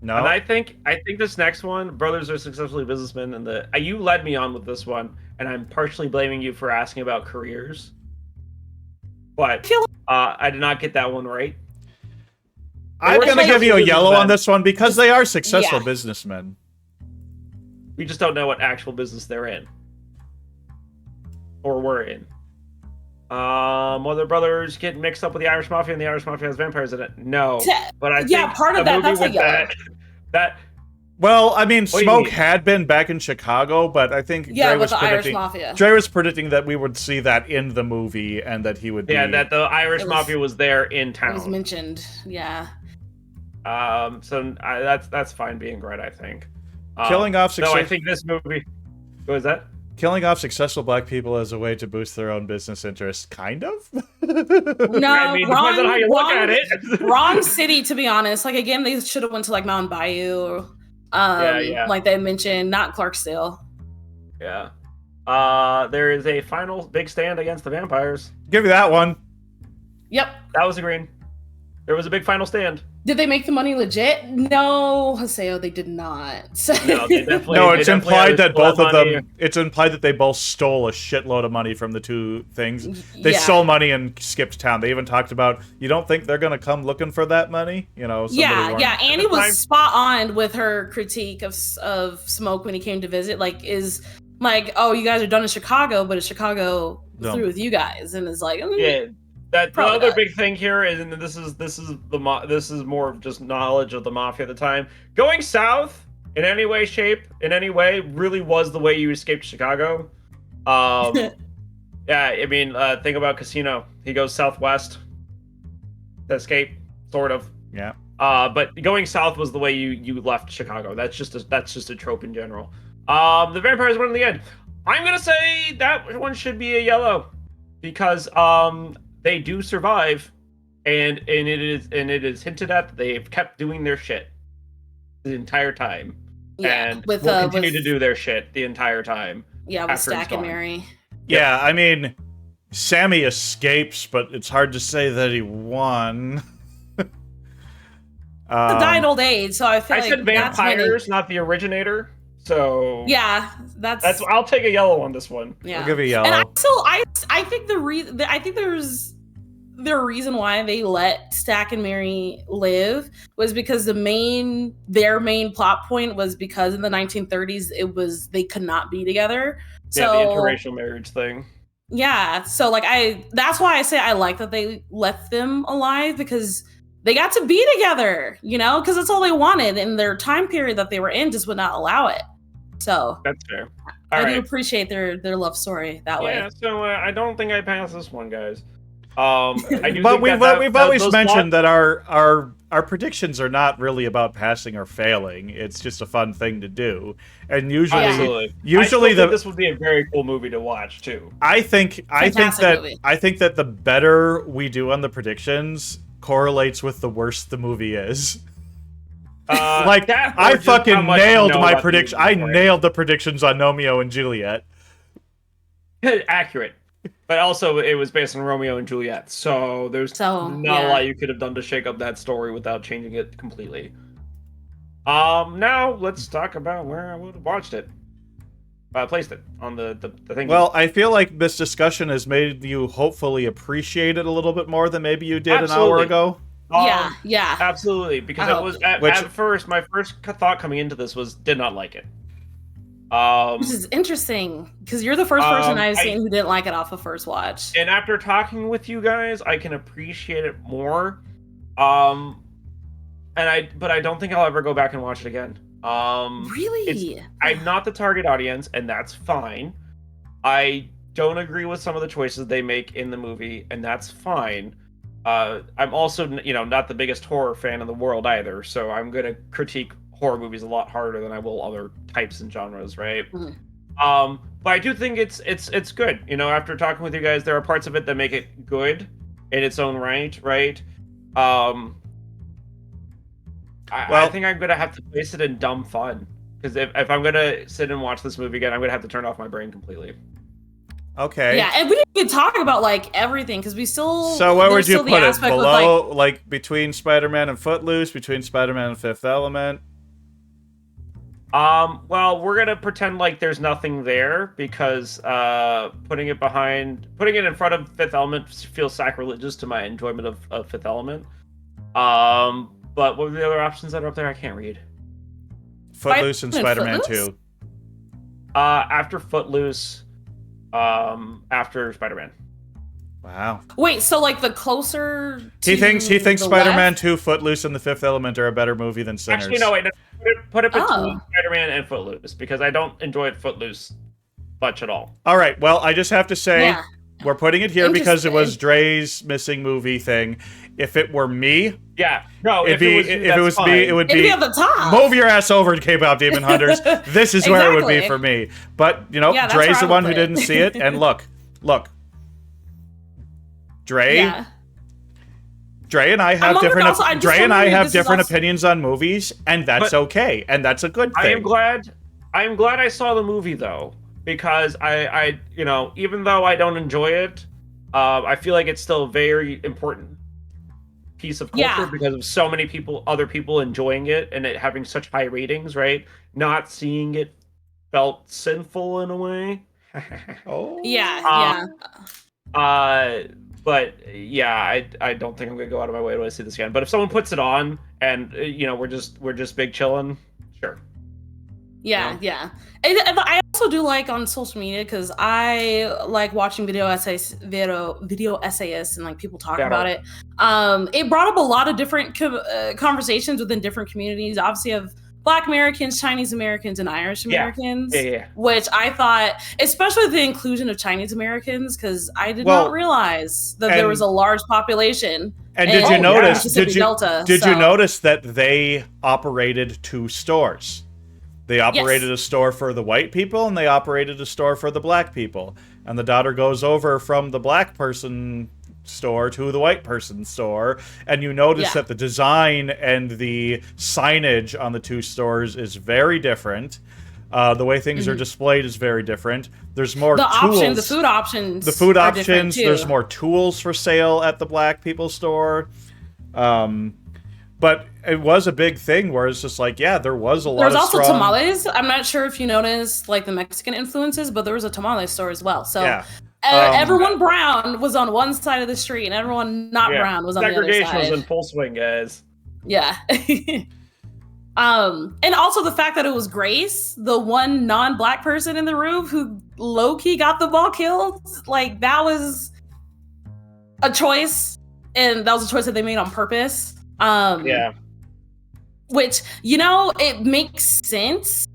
No. And I think this next one, Brothers Are Successfully Businessmen, and you led me on with this one, and I'm partially blaming you for asking about careers. But I did not get that one right. I'm going to give you a yellow on this one because they are successful businessmen. We just don't know what actual business they're in. Or were in. Whether brothers get mixed up with the Irish Mafia and the Irish Mafia has vampires in it? No. But I think part of that's a yellow. Well, I mean, Smoke had been back in Chicago, but I think Dre was predicting that we would see that in the movie and that he would be... Yeah, that the Irish Mafia was there in town. It was mentioned, yeah. So that's fine being right, I think. Killing off No, I think this movie... What was that? Killing off successful black people as a way to boost their own business interests, kind of? No, I mean, depends on how you look at it. Wrong city, to be honest. Like, again, they should have went to, like, Mountain Bayou. Like they mentioned, not Clarksdale. Yeah. There is a final big stand against the vampires. Give me that one. Yep. That was a green. There was a big final stand. Did they make the money legit? No, Haseo, they did not. No, they definitely. No, they it's definitely implied that both of money. them. It's implied that they both stole a shitload of money from the two things. They Yeah. stole money and skipped town. They even talked about, you don't think they're gonna come looking for that money? You know. Yeah. Annie At the time- was spot on with her critique of Smoke when he came to visit. Like, is like, oh, you guys are done in Chicago, but is Chicago Dumb. through with you guys? And it's like, Yeah. That the Probably other not. big thing here is, and this is more of just knowledge of the mafia at the time. Going south in any way, shape, in any way, really was the way you escaped Chicago. Yeah, I mean, think about Casino. He goes southwest to escape, sort of. Yeah. But going south was the way you left Chicago. That's just a trope in general. The vampires won in the end. I'm gonna say that one should be a yellow because they do survive, and it is hinted at that they've kept doing their shit the entire time, and will continue to do their shit the entire time. Yeah, with after he's Stack and gone. Mary. Yeah, I mean, Sammy escapes, but it's hard to say that he won. He died old age, so I feel I like said that's when vampires, not the originator. So yeah, that's I'll take a yellow on this one. yeah. I'll give you And yellow. I think there's the reason why they let Stack and Mary live was because their main plot point was because in the 1930s they could not be together. Yeah, So the interracial marriage thing. yeah, so like that's why I say I like that they left them alive because they got to be together, you know, because that's all they wanted, and their time period that they were in just would not allow it. So That's fair. I All do right. appreciate their love story that way. Yeah, so I don't think I passed this one, guys. I do But think we've always those mentioned that our predictions are not really about passing or failing. It's just a fun thing to do, and usually, Absolutely. usually I still think this would be a very cool movie to watch too. I think Fantastic movie. that the better we do on the predictions correlates with the worse the movie is. Like that or I just how fucking much you nailed know my about the prediction. movie I beforehand. nailed the predictions on Romeo and Juliet. Accurate, but also it was based on Romeo and Juliet, so there's not a lot you could have done to shake up that story without changing it completely. Now let's talk about where I would have watched it. Placed it on the thing. Well, I feel like this discussion has made you hopefully appreciate it a little bit more than maybe you did an hour Absolutely. ago. Yeah. Absolutely, because I it hope. was at first my first thought coming into this was did not like it. Which is interesting because you're the first person I've I- seen who didn't like it off of first watch. And after talking with you guys, I can appreciate it more. But I don't think I'll ever go back and watch it again. Really? I'm not the target audience, and that's fine. I don't agree with some of the choices they make in the movie, and that's fine. I'm also, not the biggest horror fan in the world either, so I'm gonna critique horror movies a lot harder than I will other types and genres, right? Mhm. But I do think it's good. After talking with you guys, there are parts of it that make it good in its own right? I think I'm gonna have to place it in dumb fun because if I'm gonna sit and watch this movie again, I'm gonna have to turn off my brain completely. Okay. Yeah, and we didn't even talk about like everything because we still. So where would there's you still the put it? aspect with, Below, like between Spider-Man and Footloose, between Spider-Man and Fifth Element? Well, we're gonna pretend like there's nothing there because putting it in front of Fifth Element feels sacrilegious to my enjoyment of Fifth Element. But what were the other options that are up there? I can't read. Footloose and Spider-Man Footloose? 2. After Footloose, after Spider-Man. Wow. Wait, so like the closer He thinks the Spider-Man left- 2, Footloose, and The Fifth Element are a better movie than Sinners. Actually, no, wait. Put it between Oh. Spider-Man and Footloose because I don't enjoy Footloose much at all. All right. Well, I just have to say, Yeah. we're putting it here because it was Interesting. Dre's missing movie thing. If it were me, Yeah, no. if it was me, it would It'd be be at the top. move your ass over to K-pop Demon Hunters. This is where it would be Exactly. for me. But Yeah, that's Dre's where the I one would who put it. didn't see it. And look, Dre. Yeah. Dre and I have wondering different. also- I'm just Dre and I wondering if have this is different also- opinions on movies, and that's But- okay, and that's a good thing. I am glad I saw the movie though because I even though I don't enjoy it, I feel like it's still very important piece of culture because of so many other people enjoying it and it having such high ratings, right? Not seeing it felt sinful in a way. Oh. Yeah. But yeah, I don't think I'm gonna go out of my way to see this again. But if someone puts it on and we're just big chilling, sure. Yeah. And I also do like on social media because I like watching video essayists and like people talk about it. It brought up a lot of different conversations within different communities. Obviously, of Black Americans, Chinese Americans, and Irish Americans. Yeah. Which I thought, especially the inclusion of Chinese Americans, because I did not realize that there was a large population. And did you notice? Did you notice that they operated 2 stores? They operated a store for the white people, and they operated a store for the black people. And the daughter goes over from the black person store to the white person store, and you notice that the design and the signage on the 2 stores is very different. The way things are displayed is very different. There's more tools. The food options. There's more tools for sale at the black people store. But it was a big thing where it's just like, there was a lot of There's also tamales. I'm not sure if you noticed like the Mexican influences, but there was a tamale store as well. So everyone brown was on one side of the street and everyone not brown was on the other side. Segregation was in full swing, guys. Yeah. And also the fact that it was Grace, the one non-black person in the room who low-key got the ball killed. Like, that was a choice, and that was a choice that they made on purpose. Which, it makes sense.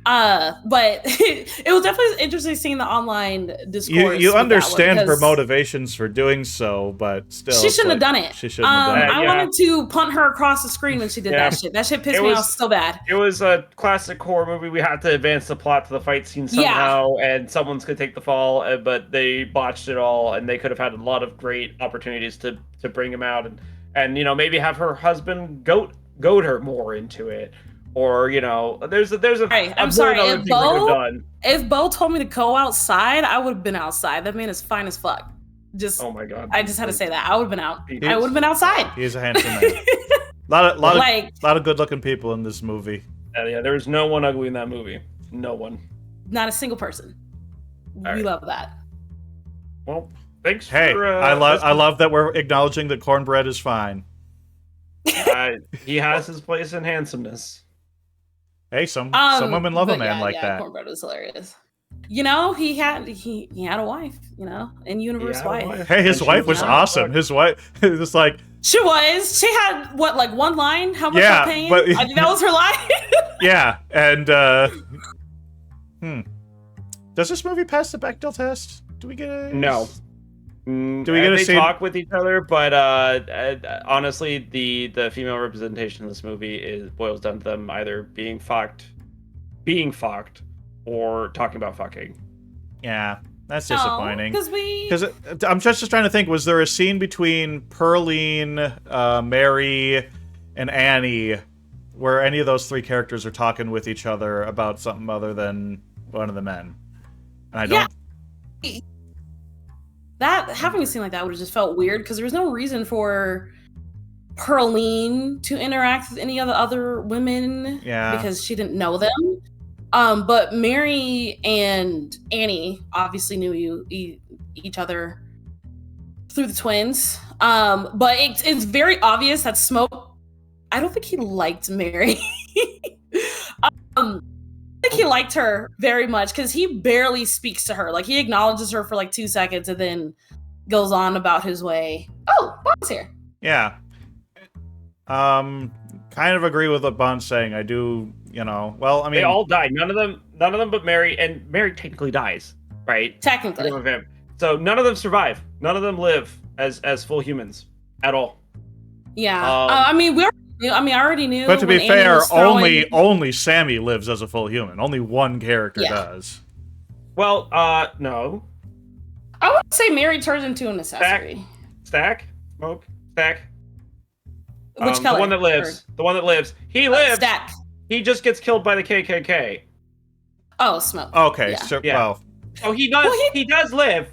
But it was definitely interesting seeing the online discourse. You understand her motivations for doing so, but still, she shouldn't have done it. She shouldn't have done it. I wanted to punt her across the screen when she did that shit. That shit pissed me off so bad. It was a classic horror movie. We had to advance the plot to the fight scene somehow, and someone's gonna take the fall, but they botched it all, and they could have had a lot of great opportunities to bring him out, and maybe have her husband goat her more into it. Or, there's a I'm sorry, if Bo told me to go outside, I would have been outside. That man is fine as fuck. Oh my god. I just had to say that. I would have been out. I would have been outside. He's a handsome man. lot of good looking people in this movie. Yeah, there was no one ugly in that movie. No one. Not a single person. We love that. Well, thanks for I love that we're acknowledging that cornbread is fine. He has his place in handsomeness. Hey, some women love a man like that. Cornbread was hilarious. He had a wife, and universe wife. Hey, his wife was awesome. His wife was like she was. She had what, one line? How much I'm paying? I think that was her line. Yeah, and does this movie pass the Bechdel test? Do we get a no? Do we get a scene? They talk with each other, but honestly, the female representation in this movie boils down to them either being fucked, or talking about fucking. Yeah, that's disappointing. Because I'm just trying to think. Was there a scene between Pearline, Mary, and Annie where any of those 3 characters are talking with each other about something other than one of the men? And I don't. That having a scene like that would have just felt weird because there was no reason for Pearline to interact with any of the other women because she didn't know them. But Mary and Annie obviously knew each other through the twins. But it's very obvious that Smoke, I don't think he liked Mary. I think he liked her very much because he barely speaks to her. Like, he acknowledges her for like 2 seconds and then goes on about his way. Oh, Bond's here. Yeah. Kind of agree with what Bond's saying. I do, well, I mean, they all died. None of them but Mary, and Mary technically dies, right? Technically. So none of them survive. None of them live as full humans at all. Yeah. I already knew. But to be fair, only Sammy lives as a full human. Only one character does. Well, no. I would say Mary turns into an accessory. Stack? Smoke? Stack? Which color? The one that lives. The one that lives. He lives. Stack. He just gets killed by the KKK. Oh, Smoke. Okay. Yeah. So, well. Oh, he does. He does live.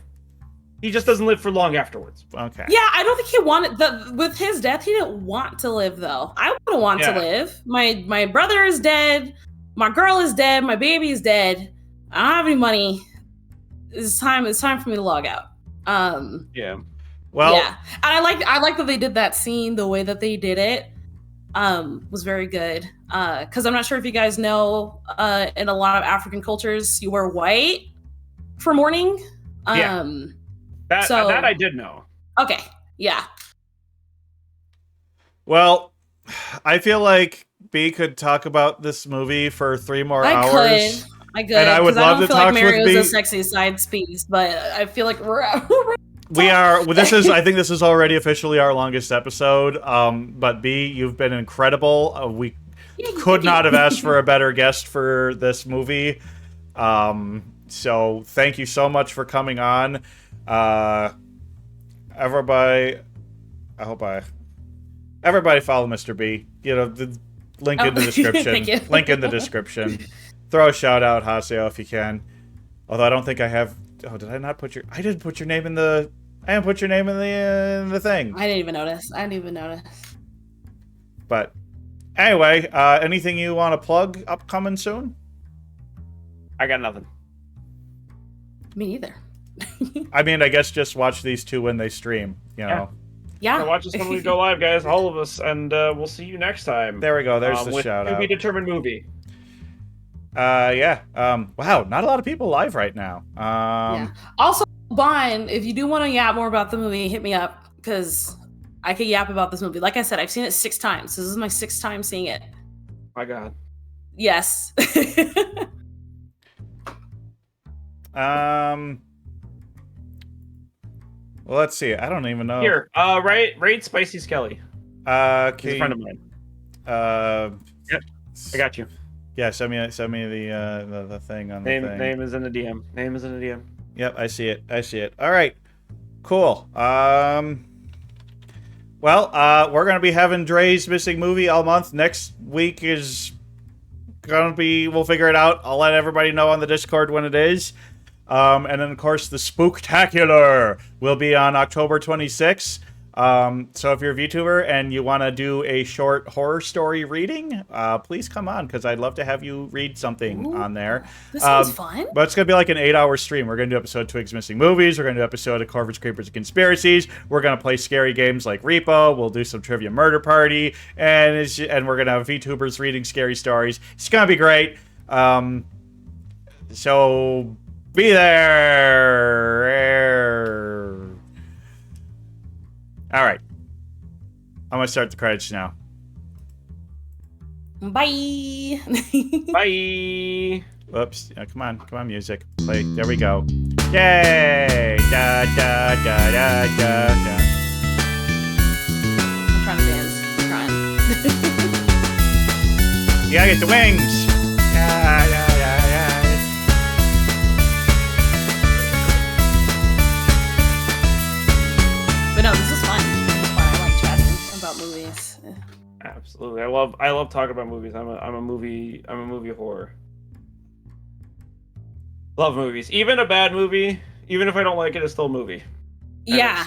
He just doesn't live for long afterwards. Okay. Yeah, I don't think he wanted with his death. He didn't want to live though. I wouldn't want to live. My brother is dead. My girl is dead. My baby is dead. I don't have any money. It's time for me to log out. Yeah. Well, yeah, and I like that they did that scene. The way that they did it was very good. Because I'm not sure if you guys know, in a lot of African cultures, you wear white for mourning. That I did know. Okay, yeah. Well, I feel like B could talk about this movie for 3 more hours. I could. And I would love to talk Mario's with B. a sexy side piece, but I feel like We are. This is. I think this is already officially our longest episode. But B, you've been incredible. We could not have asked for a better guest for this movie. So thank you so much for coming on. Everybody, everybody follow Mr. B. You know, the link in the description. Thank you. Link in the description. Throw a shout out, Haseo, if you can. Although I don't think I have. Oh, did I not put your? I didn't put your name in the. I didn't put your name in the thing. I didn't even notice. But anyway, anything you want to plug upcoming soon? I got nothing. Me either. I mean, I guess just watch these two when they stream. You know. Yeah. Watch us when we go live, guys. All of us, and we'll see you next time. There we go. There's the with shout To out. Be Determined movie. Yeah. Wow, not a lot of people live right now. Yeah. Also, Bon, if you do want to yap more about the movie, hit me up because I could yap about this movie. Like I said, I've seen it 6 times. This is my 6th time seeing it. My God. Yes. Well, let's see. I don't even know. Here, rate Spicy Skelly. He's a friend of mine. Yep, I got you. Yeah, send me the thing on the thing. Name is in the DM. Yep, I see it. All right, cool. Well, we're gonna be having Dre's missing movie all month. Next week is gonna be. We'll figure it out. I'll let everybody know on the Discord when it is. And then, of course, the Spooktacular will be on October 26th. So if you're a VTuber and you want to do a short horror story reading, please come on, because I'd love to have you read something on there. This sounds fun. But it's going to be like an 8-hour stream. We're going to do episode of Twigs Missing Movies. We're going to do episode of Corvus, Creepers, and Conspiracies. We're going to play scary games like Repo. We'll do some Trivia Murder Party. And we're going to have VTubers reading scary stories. It's going to be great. So be there. All right. I'm going to start the credits now. Bye. Bye. Whoops. Come on, music. Play. There we go. Yay! Da, da, da, da, da, da. I'm trying to dance. I'm trying. You gotta get the wings. Yeah, yeah, yeah, yeah. But no, this is fun. I like chatting about movies. Absolutely. I love talking about movies. I'm a movie whore. Love movies. Even a bad movie, even if I don't like it, it's still a movie. Yeah.